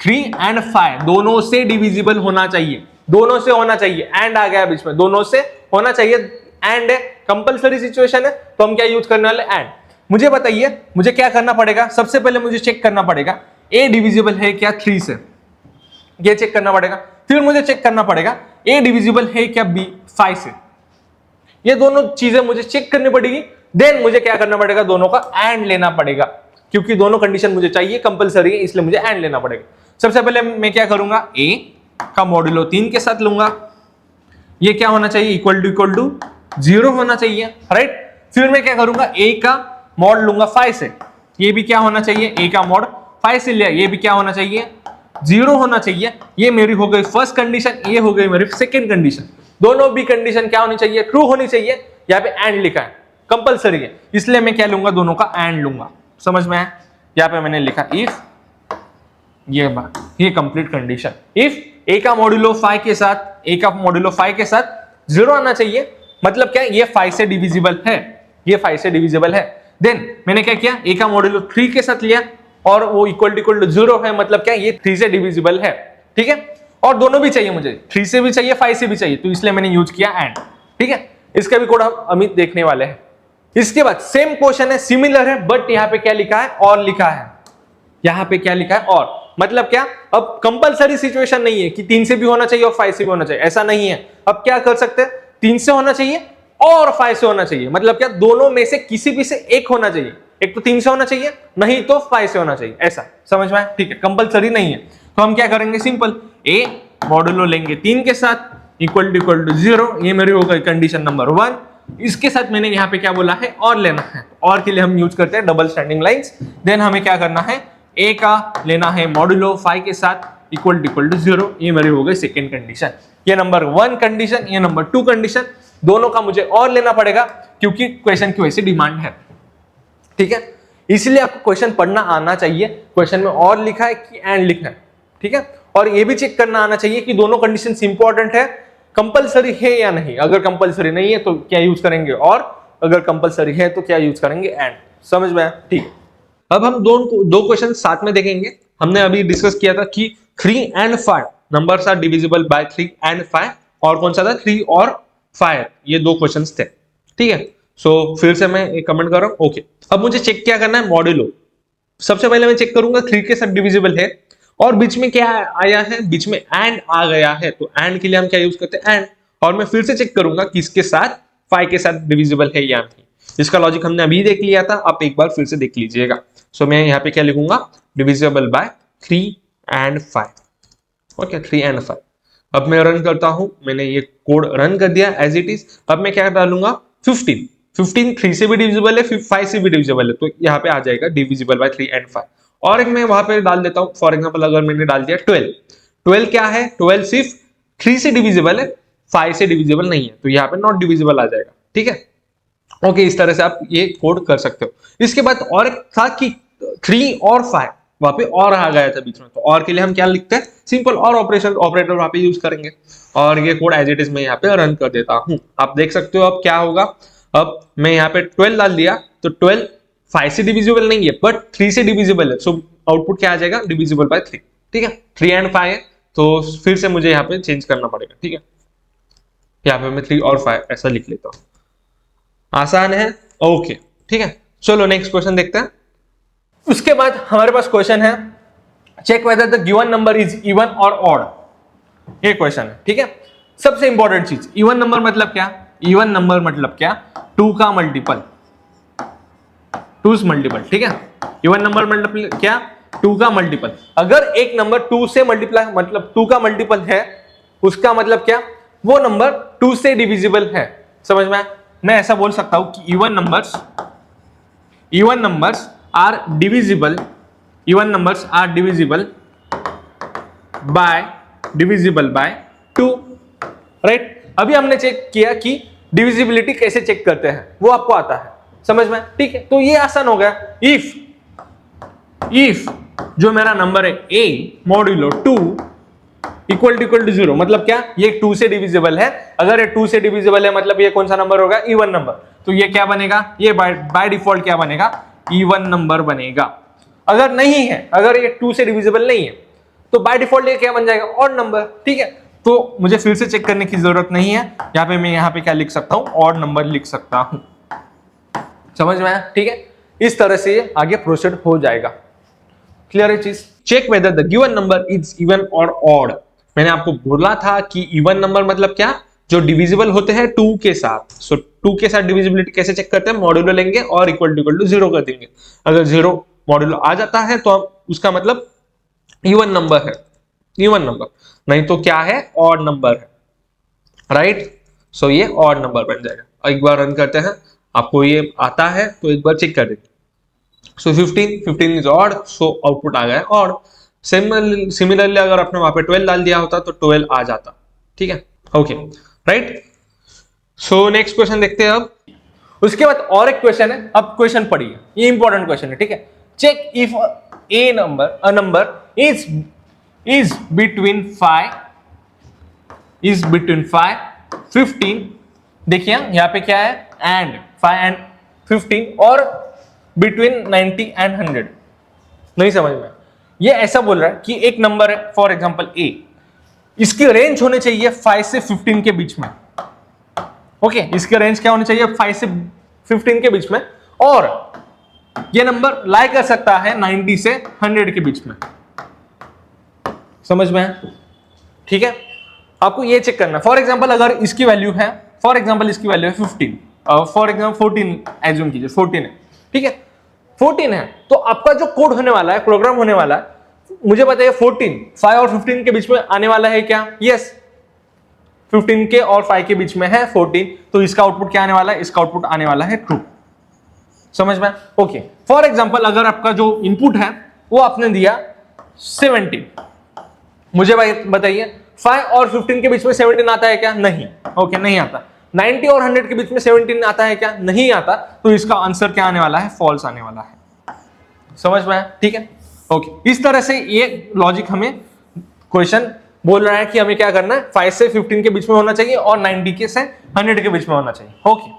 3 एंड 5 दोनों से डिविजिबल होना चाहिए, दोनों से होना चाहिए, एंड आ गया बीच में, दोनों से होना चाहिए, एंड है, कंपलसरी सिचुएशन है, तो हम क्या यूज करने वाले, एंड। मुझे बताइए मुझे क्या करना पड़ेगा, सबसे पहले मुझे चेक करना पड़ेगा ए डिविजिबल है क्या 3 से, ये चेक करना पड़ेगा। फिर मुझे चेक करना पड़ेगा ए डिविजिबल है क्या बी 5 से, ये दोनों चीजें मुझे चेक करनी पड़ेगी। देन मुझे क्या करना पड़ेगा, दोनों का एंड लेना पड़ेगा, क्योंकि दोनों कंडीशन मुझे चाहिए, कंपलसरी है, इसलिए मुझे एंड लेना पड़ेगा। सबसे पहले मैं क्या करूंगा, ए का मॉड्यूलो 3 के साथ लूंगा, ये क्या होना चाहिए, इक्वल टू 0 होना चाहिए, राइट। फिर मैं क्या करूंगा, ए का मॉड लूंगा 5 से, ये भी क्या होना चाहिए, ए का मॉड 5 से लिया, ये भी क्या होना चाहिए, 0 होना चाहिए। ये मेरी हो गई फर्स्ट कंडीशन, ये हो गई मेरी सेकंड कंडीशन। दोनों भी कंडीशन क्या होनी चाहिए, ट्रू होनी चाहिए। यहाँ पे एंड लिखा है, कंपलसरी है, इसलिए मैं क्या लूंगा, दोनों का एंड लूंगा। समझ में है? यहाँ पे मैंने लिखा इफ, ये कंप्लीट कंडीशन, इफ ए का मॉड्यूलो 5 के साथ, ए का मॉड्यूलो 5 के साथ 0 आना चाहिए, मतलब क्या, ये 5 से डिविजिबल है, ये 5 से डिविजिबल है। देन मैंने क्या किया, ए का मॉड्यूलो 3 के साथ लिया और वो इक्वल टू 0 है, मतलब क्या, ये 3 से डिविजिबल है। ठीक है, और दोनों भी चाहिए मुझे, 3 से भी चाहिए 5 से भी चाहिए, तो इसलिए मैंने यूज किया एंड। ठीक है, इसका भी कोड हम अमित देखने वाले हैं। इसके बाद सेम क्वेश्चन है, सिमिलर है, बट यहाँ पे क्या लिखा है, और लिखा है, यहाँ पे क्या लिखा है, और, मतलब क्या, अब कंपलसरी सिचुएशन नहीं है कि 3 से भी होना चाहिए और 5 से भी होना चाहिए, ऐसा नहीं है। अब क्या कर सकते हैं, 3 से होना चाहिए और 5 से होना चाहिए, मतलब क्या, दोनों में से किसी भी से एक होना चाहिए, एक तो 3 से होना चाहिए, नहीं तो 5 से होना चाहिए, ऐसा समझ में आया? ठीक है, कंपलसरी नहीं है। तो हम क्या करेंगे, सिंपल, ए मॉड्यूलो लेंगे 3 के साथ, इक्वल टू 0, ये मेरी हो गई कंडीशन नंबर 1। इसके साथ मैंने यहाँ पे क्या बोला है, और लेना है, और के लिए हम यूज करते हैं डबल स्टैंडिंग लाइंस। देन हमें क्या करना है, ए का लेना है मॉड्यूलो 5 के साथ, इक्वल टू 0, ये मेरी हो गई सेकेंड कंडीशन। ये नंबर 1 कंडीशन, ये नंबर 2 कंडीशन, दोनों का मुझे और लेना पड़ेगा, क्योंकि क्वेश्चन की वैसी डिमांड है। ठीक है, इसलिए आपको क्वेश्चन पढ़ना आना चाहिए, क्वेश्चन में और लिखा है कि एंड लिखना है। ठीक है, और ये भी चेक करना आना चाहिए कि दोनों कंडीशन इंपॉर्टेंट है, कंपलसरी है या नहीं। अगर कंपलसरी नहीं है तो क्या यूज करेंगे, और अगर कंपलसरी है तो क्या यूज करेंगे, एंड। समझ में आया? ठीक। अब हम दो क्वेश्चन साथ में देखेंगे। हमने अभी डिस्कस किया था कि 3 and 5 numbers are divisible by 3 and 5, और कौन सा था, 3 और 5, ये 2 क्वेश्चंस थे। ठीक है, सो फिर से मैं एक कमेंट कर रहा हूं। ओके, अब मुझे चेक क्या करना है, मॉड्यूलो। सबसे पहले मैं चेक करूंगा 3 के साथ डिविजिबल है, और बीच में क्या आया है, बीच में एंड आ गया है, तो एंड के लिए हम क्या यूज करते हैं, एंड। और मैं फिर से चेक करूंगा किसके साथ, 5 के साथ डिविजिबल है या नहीं। इसका लॉजिक हमने अभी देख लिया था, आप एक बार फिर से देख लीजिएगा। सो मैं यहाँ पे क्या लिखूंगा, divisible by 3 and 5। Okay, 3 and 5। अब मैं रन करता हूं, मैंने ये कोड रन कर दिया एज इट इज। अब मैं क्या डालूंगा, 15 3 से भी डिविजिबल है, 5 से भी डिविजिबल है, तो यहाँ पे आ जाएगा डिविजिबल बाय 3 and 5। और एक मैं वहां पे डाल देता हूं, फॉर एग्जाम्पल अगर मैंने डाल दिया 12 क्या है, 12 सिर्फ 3 से डिविजिबल है, 5 से डिविजिबल नहीं है, तो यहाँ पे नॉट डिविजिबल आ जाएगा। ठीक है, ओके, इस तरह से आप ये कोड कर सकते हो। इसके बाद और एक था कि 3 और 5 वहां पे और आ गया था बीच में, तो और के लिए हम क्या लिखते हैं, सिंपल और ऑपरेटर वहां पे यूज करेंगे। और ये कोड एज इट इज मैं यहाँ पे रन कर देता हूं। आप देख सकते हो अब क्या होगा। अब मैं यहाँ पे 12 डाल दिया, तो 12 5 से डिविजिबल नहीं है बट 3 से डिविजिबल है, सो आउटपुट क्या आ जाएगा, डिविजिबल बाय 3। ठीक है, 3 and 5 है, तो फिर से मुझे यहाँ पे चेंज करना पड़ेगा। ठीक है, यहाँ पे मैं 3 और 5 ऐसा लिख लेता हूँ। आसान है, ओके। ठीक है, चलो नेक्स्ट क्वेश्चन देखते हैं। उसके बाद हमारे पास क्वेश्चन है, check whether the given number is even और ऑड। ये क्वेश्चन है। ठीक है, सबसे इंपॉर्टेंट चीज, इवन नंबर मतलब क्या, इवन नंबर मतलब क्या, 2 का मल्टीपल, 2's मल्टीपल। ठीक है, इवन नंबर मतलब क्या, 2 का मल्टीपल। अगर एक नंबर 2 से मल्टीप्लाई मतलब 2 का मल्टीपल है, उसका मतलब क्या, वो नंबर 2 से डिविजिबल है। समझ में, मैं ऐसा बोल सकता हूं कि even numbers are divisible, even numbers are divisible by 2। Right, अभी हमने चेक किया कि डिविजिबिलिटी कैसे चेक करते हैं, वो आपको आता है समझ में। ठीक है, तो ये आसान हो गया। इफ जो मेरा नंबर है a मॉड्यूलो 2 इक्वल टू 0, मतलब क्या, ये 2 से डिविजिबल है। अगर ये 2 से डिविजिबल है मतलब ये कौन सा नंबर होगा, इवन नंबर। तो ये क्या बनेगा, ये बाय डिफॉल्ट क्या बनेगा, इवन नंबर बनेगा। अगर नहीं है, अगर ये 2 से डिविजिबल नहीं है, तो बाय डिफॉल्ट ये क्या बन जाएगा, ऑड नंबर। ठीक है, तो मुझे फिर से चेक करने की जरूरत नहीं है। यहाँ पे मैं यहाँ पे क्या लिख सकता हूँ, ऑड नंबर लिख सकता हूं। समझ में आया। ठीक है, इस तरह से ये आगे प्रोसीड हो जाएगा। क्लियर है चीज। Check whether the given number is even और ऑड। मैंने आपको बोला था कि इवन नंबर मतलब क्या, जो डिविजिबल होते हैं 2 के साथ। सो 2 के साथ डिविजिबिलिटी कैसे चेक करते हैं, मॉड्यूलो लेंगे और इक्वल टू 0 कर देंगे। अगर 0 मॉड्यूलो आ जाता है तो उसका मतलब इवन नंबर है, इवन नंबर। नहीं तो क्या है, ऑड नंबर है। राइट, सो ये ऑड नंबर बन जाएगा। एक बार रन करते हैं, आपको ये आता है तो एक बार चेक कर देंगे। सो 15 इज ऑड, सो आउटपुट आ गया ऑड। सिमिलरली अगर आपने वहां पे 12 डाल दिया होता तो 12 आ जाता। ठीक है, okay, right. So next question देखते हैं अब। उसके बाद और एक क्वेश्चन है, अब क्वेश्चन पढ़िए, ये इंपॉर्टेंट क्वेश्चन है। ठीक है, check if a number is between 5 15। देखिए यहाँ पे क्या है, एंड 5 and 15 और बिटवीन 90 and 100। नहीं समझ में, ये ऐसा बोल रहा है कि एक नंबर है, फॉर एग्जांपल a, इसकी रेंज होनी चाहिए 5 से 15 के बीच में। ओके, इसकी रेंज क्या होनी चाहिए, 5 से 15 के बीच में, और ये नंबर लाई कर सकता है 90 से 100 के बीच में। समझ में है। ठीक है, आपको ये चेक करना। फॉर एग्जांपल अगर इसकी वैल्यू है, फॉर एग्जांपल इसकी वैल्यू है 15, फॉर एग्जांपल 14 एज्यूम कीजिए, 14 है। ठीक है, 14 है, तो आपका जो कोड होने वाला है, प्रोग्राम होने वाला है, मुझे बताइए 14 5 और 15 के बीच में आने वाला है क्या, यस। 15 के और 5 के बीच में है 14, तो इसका आउटपुट क्या आने वाला है, इसका आउटपुट आने वाला है ट्रू। समझ में, ओके। फॉर एग्जांपल अगर आपका जो इनपुट है वो आपने दिया 17, मुझे बताइए 5 और 15 के बीच में 17 आता है क्या, नहीं। ओके, नहीं आता। 90 और 100 के बीच में 17 आता है क्या, नहीं आता। तो इसका आंसर क्या आने वाला है, फॉल्स आने वाला है। समझ में आया। ठीक है, ओके। इस तरह से ये लॉजिक हमें क्वेश्चन बोल रहा है कि हमें क्या करना है, 5 से 15 के बीच में होना चाहिए और 90 के से 100 के बीच में होना चाहिए। ओके,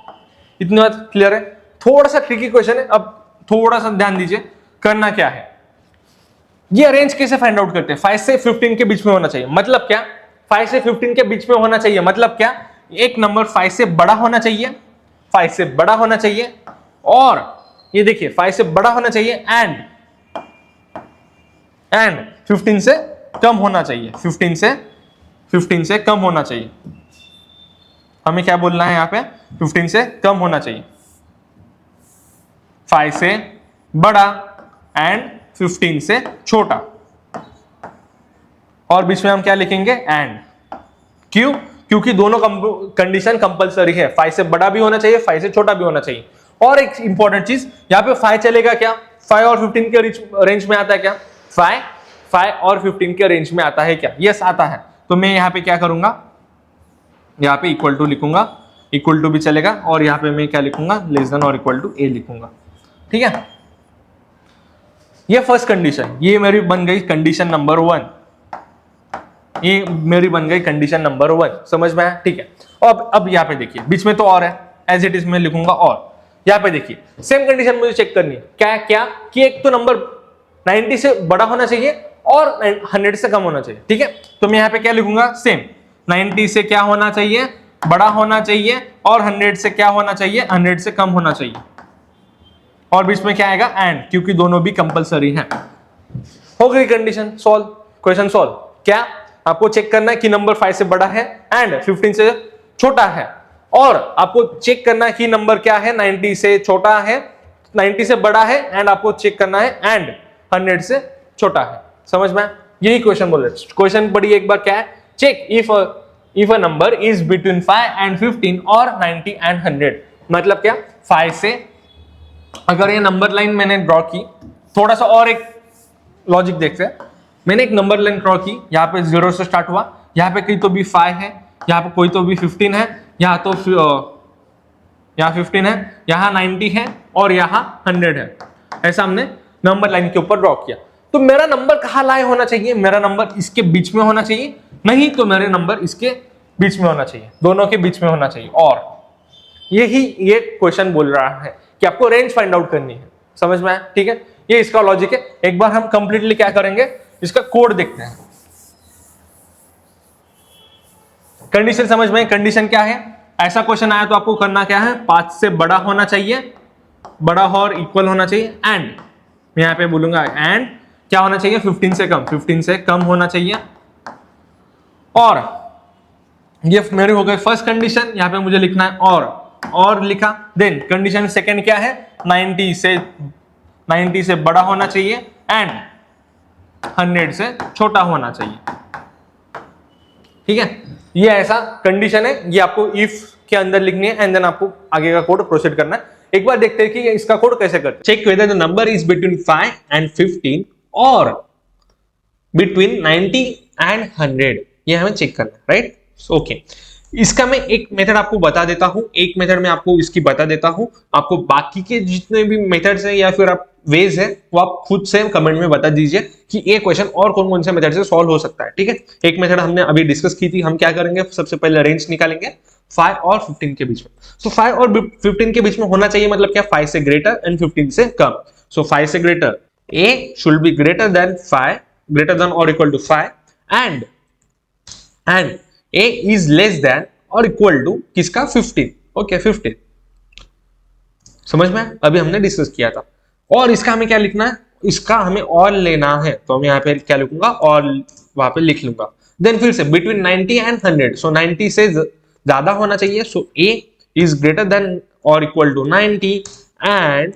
इतनी बात क्लियर है। थोड़ा सा ट्रिकी क्वेश्चन है, अब थोड़ा सा ध्यान दीजिए करना क्या है। ये रेंज कैसे फाइंड आउट करते हैं, 5 से 15 के बीच में होना चाहिए मतलब क्या, 5 से 15 के बीच में होना चाहिए मतलब क्या, एक नंबर 5 से बड़ा होना चाहिए, 5 से बड़ा होना चाहिए, और ये देखिए 5 से बड़ा होना चाहिए एंड 15 से कम होना चाहिए, 15 से कम होना चाहिए। हमें क्या बोलना है यहाँ पे, 15 से कम होना चाहिए। 5 से बड़ा एंड 15 से छोटा, और बीच में हम क्या लिखेंगे, एंड। क्यों? क्योंकि दोनों कंडीशन कंपलसरी है, 5 से बड़ा भी होना चाहिए, 5 से छोटा भी होना चाहिए। और एक इंपॉर्टेंट चीज, यहाँ पे 5 चलेगा क्या, 5 और 15 के रेंज में आता है क्या, 5 और 15 के रेंज में आता है क्या, यस आता है। तो मैं यहाँ पे क्या करूंगा, यहाँ पे इक्वल टू लिखूंगा, इक्वल टू भी चलेगा, और यहाँ पे मैं क्या लिखूंगा, लेस देन और इक्वल टू ए लिखूंगा। ठीक है, ये फर्स्ट कंडीशन, ये मेरी बन गई कंडीशन नंबर 1, ये मेरी बन गई कंडीशन नंबर 1, समझ में आया? ठीक है, अब यहाँ पे देखिए, बीच में तो और है, एज इट इज में लिखूंगा और। यहाँ पे देखिए सेम कंडीशन मुझे चेक करनी है, क्या क्या कि एक तो नंबर 90 से बड़ा होना चाहिए और 100 से कम होना चाहिए। ठीक है, तो मैं यहाँ पे क्या लिखूंगा, सेम 90 से क्या होना चाहिए, बड़ा होना चाहिए, और 100 से क्या होना चाहिए, 100 से कम होना चाहिए, और बीच में क्या आएगा, एंड, क्योंकि दोनों भी कंपलसरी हैं। हो गई कंडीशन सॉल्व, क्वेश्चन सॉल्व। क्या आपको चेक करना है कि नंबर 5 से बड़ा है एंड 15 से छोटा है, और आपको चेक करना है कि नंबर क्या है, 90 से छोटा है, 90 से बड़ा है, एंड आपको चेक करना है एंड 100 से छोटा है। समझ में? यही क्वेश्चन बोल रहे। क्वेश्चन पढ़िए एक बार, क्या है, check if a number is between 5 and 15 और 90 एंड 100। मतलब क्या, 5 से, अगर ये नंबर लाइन मैंने ड्रॉ की, थोड़ा सा और एक लॉजिक देखते हैं। मैंने एक नंबर लाइन ड्रॉ की, यहाँ पे 0 से स्टार्ट हुआ, यहाँ पे कहीं तो भी 5 है, यहाँ पे कोई तो भी 15 है, यहाँ तो यहाँ 15 है, यहाँ 90 है, और यहाँ 100 है। ऐसा हमने नंबर लाइन के ऊपर ड्रॉ किया। तो मेरा नंबर कहाँ लाए होना चाहिए, मेरा नंबर इसके बीच में होना चाहिए, नहीं तो मेरे नंबर इसके बीच में होना चाहिए, दोनों के बीच में होना चाहिए। और यही ये क्वेश्चन बोल रहा है कि आपको रेंज फाइंड आउट करनी है। समझ में आया? ठीक है, ये इसका लॉजिक है। एक बार हम कंप्लीटली क्या करेंगे, इसका कोड देखते हैं। कंडीशन समझ में, कंडीशन क्या है, ऐसा क्वेश्चन आया तो आपको करना क्या है, 5 से बड़ा होना चाहिए, बड़ा और इक्वल होना चाहिए, एंड मैं यहां पे बोलूंगा एंड क्या होना चाहिए, 15 से कम, 15 से कम होना चाहिए। और ये मेरी हो गई फर्स्ट कंडीशन, यहां पे मुझे लिखना है और लिखा। देन कंडीशन सेकंड क्या है, 90 से बड़ा होना चाहिए एंड 100 से छोटा होना चाहिए। ठीक है, ये ऐसा कंडीशन है, ये आपको इफ के अंदर लिखनी है, एंड देन आपको आगे का कोड प्रोसीड करना है। एक बार देखते हैं कि इसका कोड कैसे करते हैं। Check whether the number is between 5 and 15 और बिटवीन 90 एंड 100, ये हमें चेक करना है, राइट? ओके, इसका मैं एक मेथड आपको बता देता हूं, एक मेथड में आपको इसकी बता देता हूं। आपको बाकी के जितने भी मेथड्स हैं या फिर आप वेज है, वो आप खुद से कमेंट में बता दीजिए कि ये क्वेश्चन और कौन कौन से मेथड से सॉल्व हो सकता है। ठीक है, एक मेथड हमने अभी डिस्कस की थी, हम क्या करेंगे, सबसे पहले रेंज निकालेंगे 5 और 15 के बीच में। सो 5 और 15 के बीच में होना चाहिए, मतलब क्या, 5 से ग्रेटर एंड 15 से कम। सो 5 से greater, A should be greater than 5, greater than और equal to 5, and a is less than और इक्वल टू किसका, 15। ओके, 15 समझ में, अभी हमने डिस्कस किया था। और इसका हमें क्या लिखना है, इसका हमें और लेना है, तो मैं यहाँ पे क्या लिखूंगा, और वहां पे लिख लूंगा। देन फिर से बिटवीन 90 एंड 100, सो 90 से ज्यादा होना चाहिए, सो a इज ग्रेटर देन और इक्वल टू 90, एंड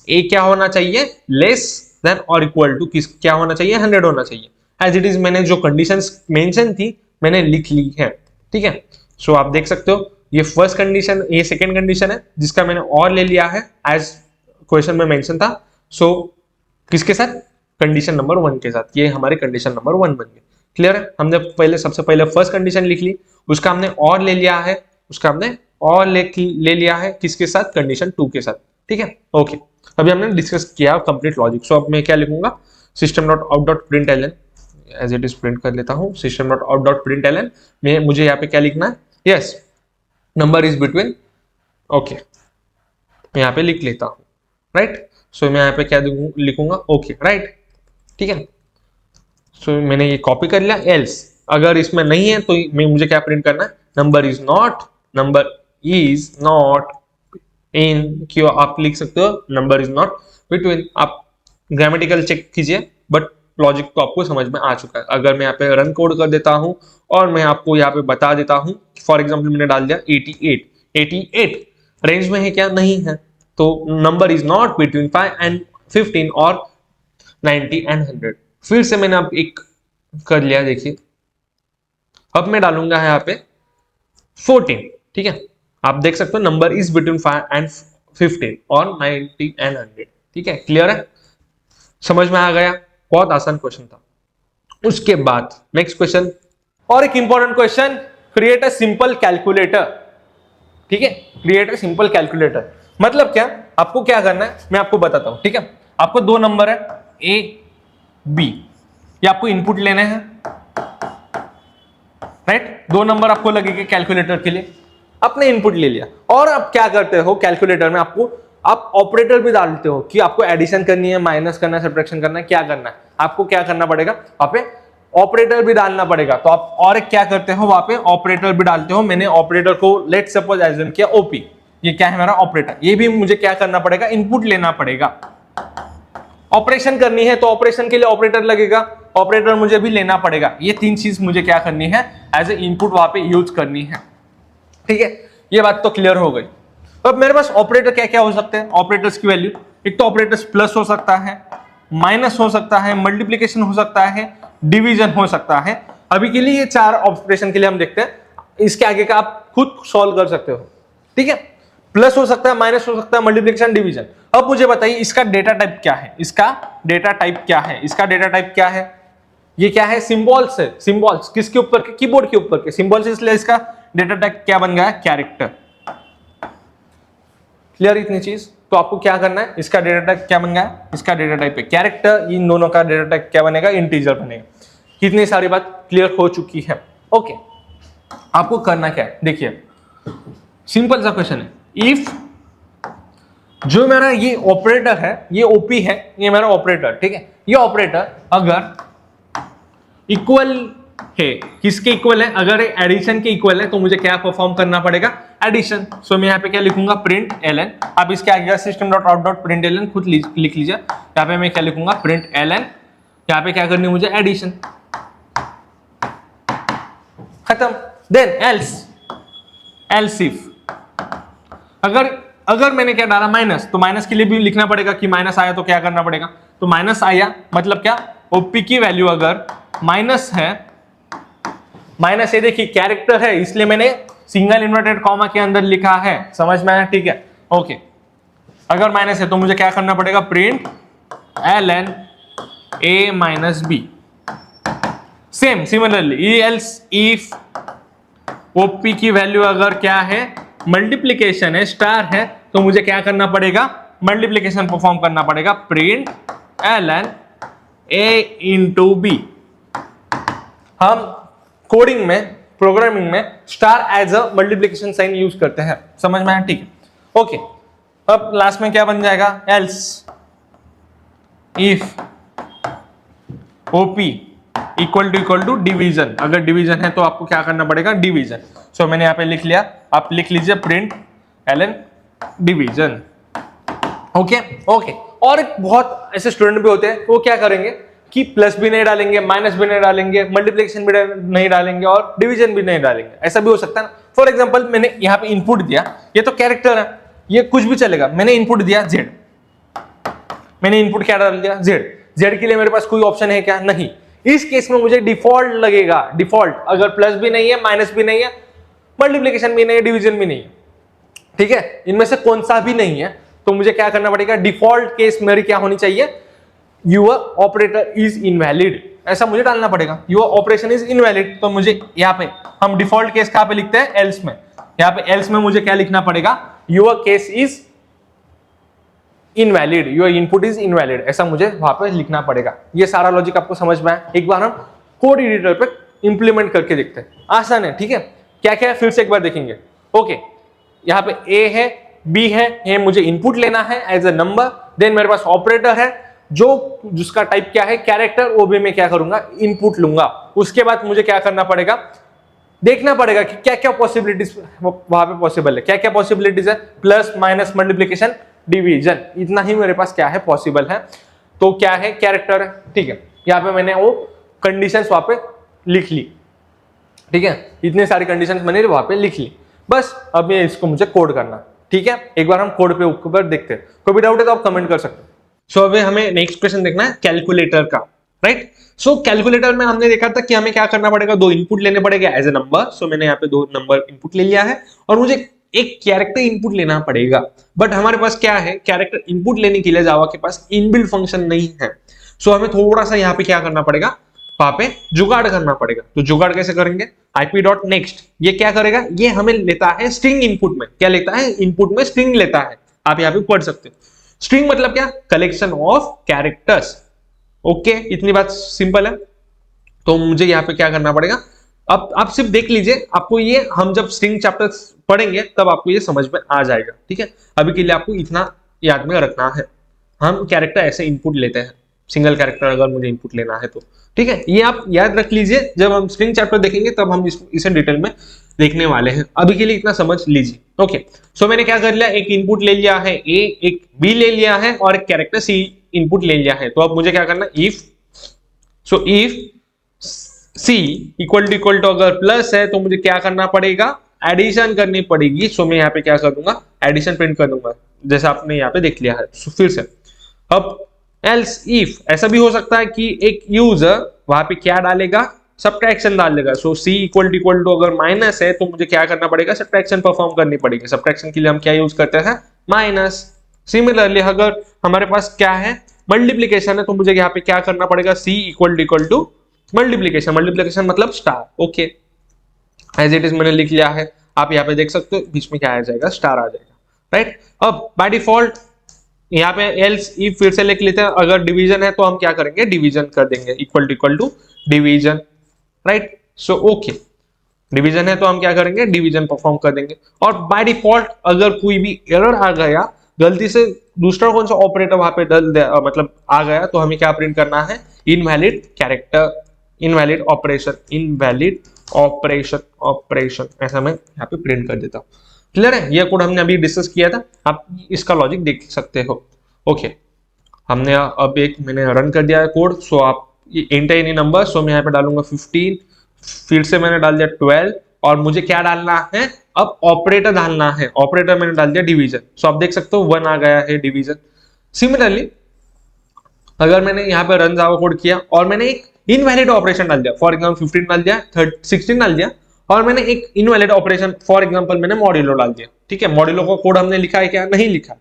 a क्या होना चाहिए, लेस देन और इक्वल टू क्या होना चाहिए, 100 होना चाहिए। एज इट इज मैंने जो कंडीशंस मेंशन थी मैंने लिख ली है। ठीक है, सो आप देख सकते हो, ये फर्स्ट कंडीशन, ये सेकंड कंडीशन है जिसका मैंने और ले लिया है एज क्वेश्चन में मेंशन था। सो किसके साथ, कंडीशन नंबर 1 के साथ, ये हमारी कंडीशन नंबर 1 बन गई। क्लियर है, हमने पहले सबसे पहले फर्स्ट कंडीशन लिख ली, उसका हमने और ले लिया है, उसका हमने और ले लिया है किसके साथ, कंडीशन 2 के साथ। ठीक है, ओके, अभी हमने डिस्कस किया कंप्लीट लॉजिक। सो अब मैं क्या लिखूंगा, system dot out dot print as it is print कर लेता हूं, system dot out dot print में मुझे यहाँ पे क्या लिखना है, yes number is between, okay मैं यहाँ पे लिख लेता हूं, राइट। सो मैं यहाँ पे क्या लिखूंगा, ओके, राइट। ठीक है, सो मैंने ये कॉपी कर लिया। एल्स अगर इसमें नहीं है तो मुझे क्या प्रिंट करना है, नंबर इज नॉट इन, क्यों आप लिख सकते हो नंबर इज नॉट बिटवीन, आप ग्रामेटिकल चेक कीजिए, बट लॉजिक तो आपको समझ में आ चुका है। अगर मैं यहाँ पे रन कोड कर देता हूं और मैं आपको यहाँ पे बता देता हूं, फॉर एग्जांपल मैंने डाल दिया 88 रेंज में है क्या, नहीं है, तो number is not between 5 and 15 और 90 एंड 100। फिर से मैंने अब एक कर लिया, देखिए अब मैं डालूंगा यहाँ पे 14, ठीक है। आप देख सकते हो नंबर इज बिटवीन 5 एंड 15 और 90 एंड 100, ठीक है। क्लियर है, समझ में आ गया? बहुत आसान क्वेश्चन था। उसके बाद नेक्स्ट क्वेश्चन, और एक important question, create a simple calculator, ठीक है। क्रिएट अ सिंपल कैलकुलेटर मतलब क्या, आपको क्या करना है मैं आपको बताता हूं, ठीक है। आपको दो नंबर है ए बी, ये आपको इनपुट लेने हैं, राइट। दो नंबर आपको लगेंगे कैलकुलेटर के लिए, आपने इनपुट ले लिया। और आप क्या करते हो कैलकुलेटर में, आपको आप ऑपरेटर भी डालते हो कि आपको एडिशन करनी है, माइनस करना है, सब्ट्रैक्शन करना है, क्या करना है, आपको क्या करना पड़ेगा वहां पे, ऑपरेटर भी डालना पड़ेगा। तो आप और एक क्या करते हो वहां पे, ऑपरेटर भी डालते हो। मैंने ऑपरेटर को लेट सपोज एज्यूम किया ओपी, ये क्या है मेरा ऑपरेटर, ये भी मुझे क्या करना पड़ेगा, इनपुट लेना पड़ेगा। ऑपरेशन करनी है तो ऑपरेशन के लिए ऑपरेटर लगेगा, ऑपरेटर मुझे भी लेना पड़ेगा। ये तीन चीज मुझे क्या करनी है, एज ए इनपुट वहां पे यूज करनी है, ठीक है। ये बात तो क्लियर हो गई। अब मेरे पास ऑपरेटर क्या क्या हो सकते हैं, ऑपरेटर्स की वैल्यू, एक तो ऑपरेटर्स प्लस हो सकता है, माइनस हो सकता है, मल्टीप्लीकेशन हो सकता है, डिवीजन हो सकता है। अभी के लिए ये चार ऑपरेशन के लिए हम देखते हैं, इसके आगे का आप खुद सॉल्व कर सकते हो, ठीक है। प्लस हो सकता है, माइनस हो सकता है, मल्टीप्लिकेशन, डिवीजन। अब मुझे बताइए इसका डेटा टाइप क्या है, इसका डेटा टाइप क्या है, इसका डेटा टाइप क्या है, ये क्या है, सिंबल्स है। सिंबल्स किसके ऊपर के, कीबोर्ड के ऊपर के सिंबल्स, इसलिए इसका डेटा टाइप क्या बन गया, कैरेक्टर। क्लियर इतनी चीज? तो आपको क्या करना है, इसका डेटा टाइप क्या बन गया, इसका डेटा टाइप है कैरेक्टर, इन दोनों का डेटा टाइप क्या बनेगा, इंटीजर बनेगा। कितनी सारी बात क्लियर हो चुकी है। ओके, आपको करना क्या है, देखिए सिंपल सा क्वेश्चन है। इफ जो मेरा ये ऑपरेटर है, ये ओपी है, ये मेरा ऑपरेटर, ठीक है। ये ऑपरेटर अगर इक्वल है, किसके इक्वल है, अगर एडिशन के इक्वल है तो मुझे क्या परफॉर्म करना पड़ेगा, एडिशन। सो मैं यहाँ पे क्या लिखूंगा, प्रिंट एलन। आप इसके आगे system dot out dot println खुद लिख लीजिए। यहाँ पे मैं क्या लिखूंगा, प्रिंट एलन। यहाँ पे क्या करनी है मुझे, एडिशन, खत्म। देन एल्स इफ अगर मैंने क्या डाला, माइनस, तो माइनस के लिए भी लिखना पड़ेगा कि माइनस आया तो क्या करना पड़ेगा। तो माइनस आया मतलब क्या, ओपी की वैल्यू अगर माइनस है, माइनस ये देखिए कैरेक्टर है इसलिए मैंने सिंगल इन्वर्टेड कॉमा के अंदर लिखा है, समझ में आया, ठीक है। ओके, अगर माइनस है तो मुझे क्या करना पड़ेगा, println A minus B. Same similarly else if O P की वैल्यू अगर क्या है, मल्टीप्लीकेशन है, स्टार है, तो मुझे क्या करना पड़ेगा, मल्टीप्लीकेशन परफॉर्म करना पड़ेगा, println A into B. हम कोडिंग में, प्रोग्रामिंग में star as a multiplication sign use करते हैं, समझ में आया, ठीक है। ओके, अब लास्ट में क्या बन जाएगा, else if O P equal to division. अगर डिवीजन है तो आपको क्या करना पड़ेगा, डिवीजन। सो मैंने यहाँ पे लिख लिया, आप लिख लीजिए println division. Okay okay. और बहुत ऐसे स्टूडेंट भी होते हैं वो क्या करेंगे कि प्लस भी नहीं डालेंगे, माइनस भी नहीं डालेंगे, मल्टीप्लिकेशन भी नहीं डालेंगे और डिवीजन भी नहीं डालेंगे। ऐसा भी हो सकता है ना। फॉर एग्जाम्पल मैंने यहाँ पे इनपुट दिया, ये तो कैरेक्टर है, ये कुछ भी चलेगा। मैंने इनपुट दिया जेड, मैंने इनपुट क्या डाल दिया, जेड। जेड के लिए मेरे पास कोई ऑप्शन है क्या, नहीं। इस केस में मुझे डिफॉल्ट लगेगा, डिफॉल्ट अगर प्लस भी नहीं है, माइनस भी नहीं है, मल्टीप्लिकेशन भी नहीं है, डिवीजन भी नहीं है, ठीक है, इनमें से कौन सा भी नहीं है, तो मुझे क्या करना पड़ेगा, डिफॉल्ट केस मेरी क्या होनी चाहिए, यूर ऑपरेटर इज इनवैलिड, ऐसा मुझे डालना पड़ेगा। यूर ऑपरेशन इज इनवैलिड, तो मुझे यहाँ पे हम डिफॉल्ट केस कहां पे लिखते हैं, एल्स में। यहाँ पे एल्स में मुझे क्या लिखना पड़ेगा, your case is invalid, your input is invalid, ऐसा मुझे वहां पे लिखना पड़ेगा। ये सारा लॉजिक आपको समझ में आया। एक बार हम कोड एडिटर पे इंप्लीमेंट करके देखते हैं, आसान है, ठीक है। क्या क्या है फिर से एक बार देखेंगे। ओके, यहाँ पे ए है, बी है, ये मुझे इनपुट लेना है एज अ नंबर। देन मेरे पास ऑपरेटर है जो जिसका टाइप क्या है, कैरेक्टर, वो भी मैं क्या करूंगा, इनपुट लूंगा। उसके बाद मुझे क्या करना पड़ेगा, देखना पड़ेगा कि क्या क्या पॉसिबिलिटीज वहां पे पॉसिबल है, क्या क्या पॉसिबिलिटीज है, प्लस माइनस मल्टीप्लिकेशन डिवीजन, इतना ही मेरे पास क्या है पॉसिबल है। तो क्या है, कैरेक्टर है, ठीक है। यहाँ पे मैंने वो कंडीशंस वहां पे लिख ली, ठीक है, इतने सारी कंडीशंस मैंने वहां पे लिख ली। बस अब ये इसको मुझे कोड करना, ठीक है, एक बार हम कोड पे ऊपर देखते हैं, कोई भी डाउट है तो आप कमेंट कर सकते हैं। सो अभी हमें नेक्स्ट क्वेश्चन देखना है कैलकुलेटर का, राइट। सो कैलकुलेटर में हमने देखा था कि हमें क्या करना पड़ेगा, दो इनपुट लेने पड़ेगा एज ए नंबर। सो मैंने यहाँ पे दो नंबर इनपुट ले लिया है और मुझे एक कैरेक्टर इनपुट लेना पड़ेगा। बट हमारे पास क्या है, कैरेक्टर इनपुट लेने के लिए जावा के पास इनबिल्ट फंक्शन नहीं है। सो हमें थोड़ा सा यहाँ पे क्या करना पड़ेगा, वहां पे जुगाड़ करना पड़ेगा। तो जुगाड़ कैसे करेंगे, ip.next, ये क्या करेगा, ये हमें लेता है स्ट्रिंग इनपुट में। क्या लेता है, इनपुट में स्ट्रिंग लेता है। आप यहाँ पे पढ़ सकते हो, स्ट्रिंग मतलब क्या, कलेक्शन ऑफ कैरेक्टर्स। ओके, इतनी बात सिंपल है। तो मुझे यहाँ पे क्या करना पड़ेगा, अब आप सिर्फ देख लीजिए, आपको ये हम जब स्ट्रिंग चैप्टर पढ़ेंगे तब आपको ये समझ में आ जाएगा, ठीक है। अभी के लिए आपको इतना याद में रखना है, हम कैरेक्टर ऐसे इनपुट लेते हैं, सिंगल कैरेक्टर अगर मुझे इनपुट लेना है तो, ठीक है। ये आप याद रख लीजिए, जब हम स्ट्रिंग चैप्टर देखेंगे तब हम इसे डिटेल में देखने वाले हैं। अभी के लिए इतना समझ लीजिए, ओके। सो मैंने क्या कर लिया, एक इनपुट ले लिया है ए, एक बी ले लिया है और एक कैरेक्टर सी इनपुट ले लिया है। तो अब मुझे क्या करना है, इफ सी इक्वल टू अगर प्लस है तो मुझे क्या करना पड़ेगा, एडिशन करनी पड़ेगी। सो मैं यहाँ पे क्या कर दूंगा, एडिशन प्रिंट कर दूंगा, जैसा आपने यहाँ पे देख लिया है। सो फिर से अब एल्स इफ, ऐसा भी हो सकता है कि एक यूजर वहां पे क्या डालेगा, सब्ट्रैक्शन डाल देगा। सो सी इक्वल टू अगर माइनस है तो मुझे क्या करना पड़ेगा, सब्ट्रैक्शन परफॉर्म करनी पड़ेगी। सब्ट्रैक्शन के लिए हम क्या यूज करते हैं, माइनस। सिमिलरली अगर हमारे पास क्या है, मल्टीप्लीकेशन है, तो मुझे यहाँ पे क्या करना पड़ेगा, C equal to multiplication. Multiplication मतलब star, okay, as it is मैंने लिख लिया है। आप यहाँ पे देख सकते हो बीच में क्या आ जाएगा, स्टार आ जाएगा, राइट। अब बाय डिफॉल्ट यहाँ पे एल्स इफ फिर से लिख लेते हैं, अगर डिवीजन है तो हम क्या करेंगे, डिवीजन कर देंगे, equal to division, right. So okay, division है तो हम क्या करेंगे, डिवीजन परफॉर्म कर देंगे। और बाय डिफॉल्ट अगर कोई भी एरर आ गया, गलती से दूसरा कौन सा ऑपरेटर वहां पे मतलब आ गया, तो हमें क्या प्रिंट करना है, इनवैलिड कैरेक्टर, इनवैलिड ऑपरेशन ऐसा मैं यहाँ पे प्रिंट कर देता हूँ। क्लियर है, ये कोड हमने अभी डिस्कस किया था, आप इसका लॉजिक देख सकते हो। ओके, हमने अब मैंने रन कर दिया है कोड। सो आप एंटर एनी नंबर, सो मैं यहाँ पे डालूंगा 15, फिर से मैंने डाल दिया 12 और मुझे क्या डालना है, अब ऑपरेटर डालना है। ऑपरेटर मैंने डाल दिया डिवीजन। सो आप देख सकते हो 1 आ गया है डिवीजन। सिमिलरली अगर मैंने यहाँ पे रन जावा कोड किया और मैंने एक इनवैलिड ऑपरेशन डाल दिया, फॉर एग्जाम्पल 15 डाल दिया, 16 डाल दिया, और मैंने एक इनवैलिड ऑपरेशन फॉर एग्जांपल मैंने मॉड्यूलो डाल दिया, ठीक है। मॉड्यूलो का कोड हमने लिखा है क्या, नहीं लिखा।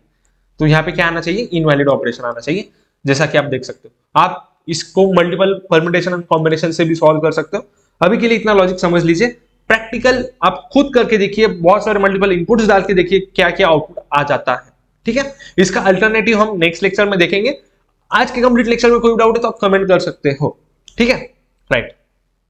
तो यहाँ पे क्या आना चाहिए, इनवैलिड ऑपरेशन आना चाहिए, जैसा कि आप देख सकते हो। आप इसको मल्टीपल परम्यूटेशन एंड कॉम्बिनेशन से भी सॉल्व कर सकते हो। अभी के लिए इतना लॉजिक समझ लीजिए, प्रैक्टिकल आप खुद करके देखिए, बहुत सारे मल्टीपल इनपुट्स डाल के देखिए क्या क्या आउटपुट आ जाता है, ठीक है। इसका अल्टरनेटिव हम नेक्स्ट लेक्चर में देखेंगे। आज के कंप्लीट लेक्चर में कोई डाउट है तो आप कमेंट कर सकते हो, ठीक है, राइट।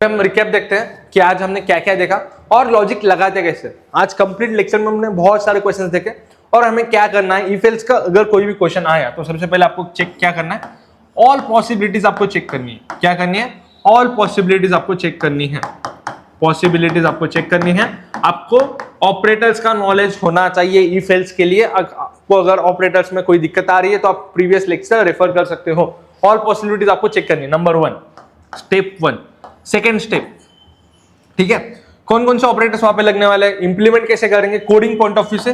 हम रिकैप देखते हैं कि आज हमने क्या क्या देखा और लॉजिक लगाते कैसे। आज कंप्लीट लेक्चर में हमने बहुत सारे क्वेश्चंस देखे और हमें क्या करना है, इफ एल्स का अगर कोई भी क्वेश्चन आया तो सबसे पहले आपको चेक क्या करना है, ऑल पॉसिबिलिटीज आपको चेक करनी है। क्या करनी है, ऑल पॉसिबिलिटीज आपको चेक करनी है। पॉसिबिलिटीज आपको चेक करनी है। आपको ऑपरेटर्स का नॉलेज होना चाहिए इफ एल्स के लिए। आपको अगर ऑपरेटर्स में कोई दिक्कत आ रही है तो आप प्रीवियस लेक्चर रेफर कर सकते हो। ऑल पॉसिबिलिटीज आपको चेक करनी है, नंबर 1, स्टेप 1। सेकेंड स्टेप, ठीक है, कौन कौन से ऑपरेटर्स वहां पे लगने वाले हैं, इंप्लीमेंट कैसे करेंगे, कोडिंग पॉइंट ऑफ व्यू से।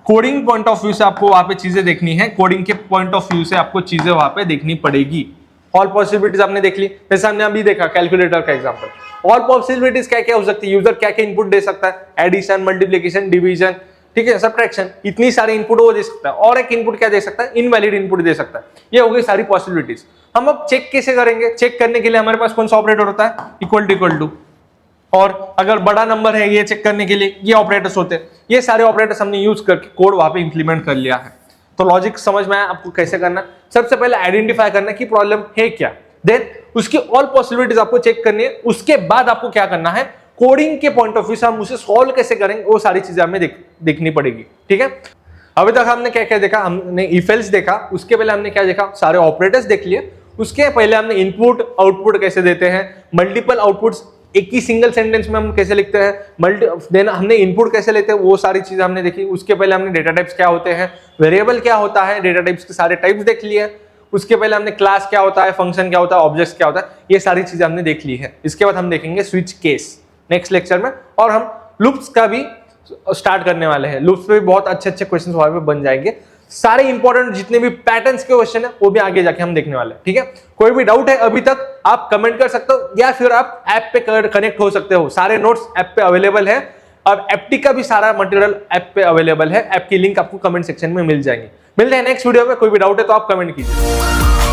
कोडिंग पॉइंट ऑफ व्यू से आपको वहां पे चीजें देखनी है, कोडिंग के पॉइंट ऑफ व्यू से आपको चीजें वहां पे देखनी पड़ेगी। ऑल पॉसिबिलिटीज आपने देख ली, जैसे हमने अभी देखा कैलकुलेटर का एग्जांपल। ऑल पॉसिबिलिटीज क्या क्या हो सकती है, यूजर क्या क्या इनपुट दे सकता है, एडिशन, मल्टीप्लिकेशन, डिवीजन, ठीक है, सब्ट्रैक्शन, इतनी सारी इनपुट वो दे सकता है। और एक इनपुट क्या दे सकता है, इनवैलिड इनपुट दे सकता है। ये हो गई सारी पॉसिबिलिटीज। हम अब चेक कैसे करेंगे, चेक करने के लिए हमारे पास कौन सा ऑपरेटर होता है, इक्वल टू। और अगर बड़ा नंबर है, ये चेक करने के लिए ये ऑपरेटर्स होते हैं। ये सारे ऑपरेटर्स हमने यूज करके कोड वहां पे इंप्लीमेंट कर लिया है। तो लॉजिक समझ में आया आपको कैसे करना है। सबसे पहले आइडेंटिफाई करना कि प्रॉब्लम है क्या, देन उसकी ऑल पॉसिबिलिटीज आपको चेक करनी है। उसके बाद आपको क्या करना है, कोडिंग के पॉइंट ऑफ व्यू से हम उसे सॉल्व कैसे करेंगे, वो सारी चीजें हमें देखनी पड़ेगी, ठीक है। अभी तक हमने क्या क्या देखा, हमने इफ एल्स देखा, उसके पहले हमने क्या देखा, सारे ऑपरेटर्स देख लिए। उसके पहले हमने इनपुट आउटपुट कैसे देते हैं, मल्टीपल आउटपुट्स एक ही सिंगल सेंटेंस में हम कैसे लिखते हैं, देन हमने इनपुट कैसे लेते हैं, वो सारी चीजें हमने देखी। उसके पहले हमने डेटा टाइप्स क्या होते हैं, वेरिएबल क्या होता है, डेटा टाइप्स के सारे टाइप्स देख लिए। उसके पहले हमने क्लास क्या होता है, फंक्शन क्या होता है, ऑब्जेक्ट्स क्या होता है, ये सारी चीजें हमने देख ली है। इसके बाद हम देखेंगे स्विच केस नेक्स्ट लेक्चर में, और हम लूप्स का भी स्टार्ट करने वाले हैं। लूप्स पे भी बहुत अच्छे अच्छे क्वेश्चन वहां पे बन जाएंगे। सारे इंपॉर्टेंट जितने भी पैटर्न्स के क्वेश्चन है वो भी आगे जाके हम देखने वाले हैं, ठीक है। कोई भी डाउट है अभी तक आप कमेंट कर सकते हो या फिर आप ऐप पे कनेक्ट हो सकते हो। सारे नोट्स ऐप पे अवेलेबल है और एप्टी का भी सारा मटेरियल ऐप पे अवेलेबल है। ऐप की लिंक आपको कमेंट सेक्शन में मिल जाएंगे। मिलते हैं नेक्स्ट वीडियो में। कोई भी डाउट है तो आप कमेंट कीजिए।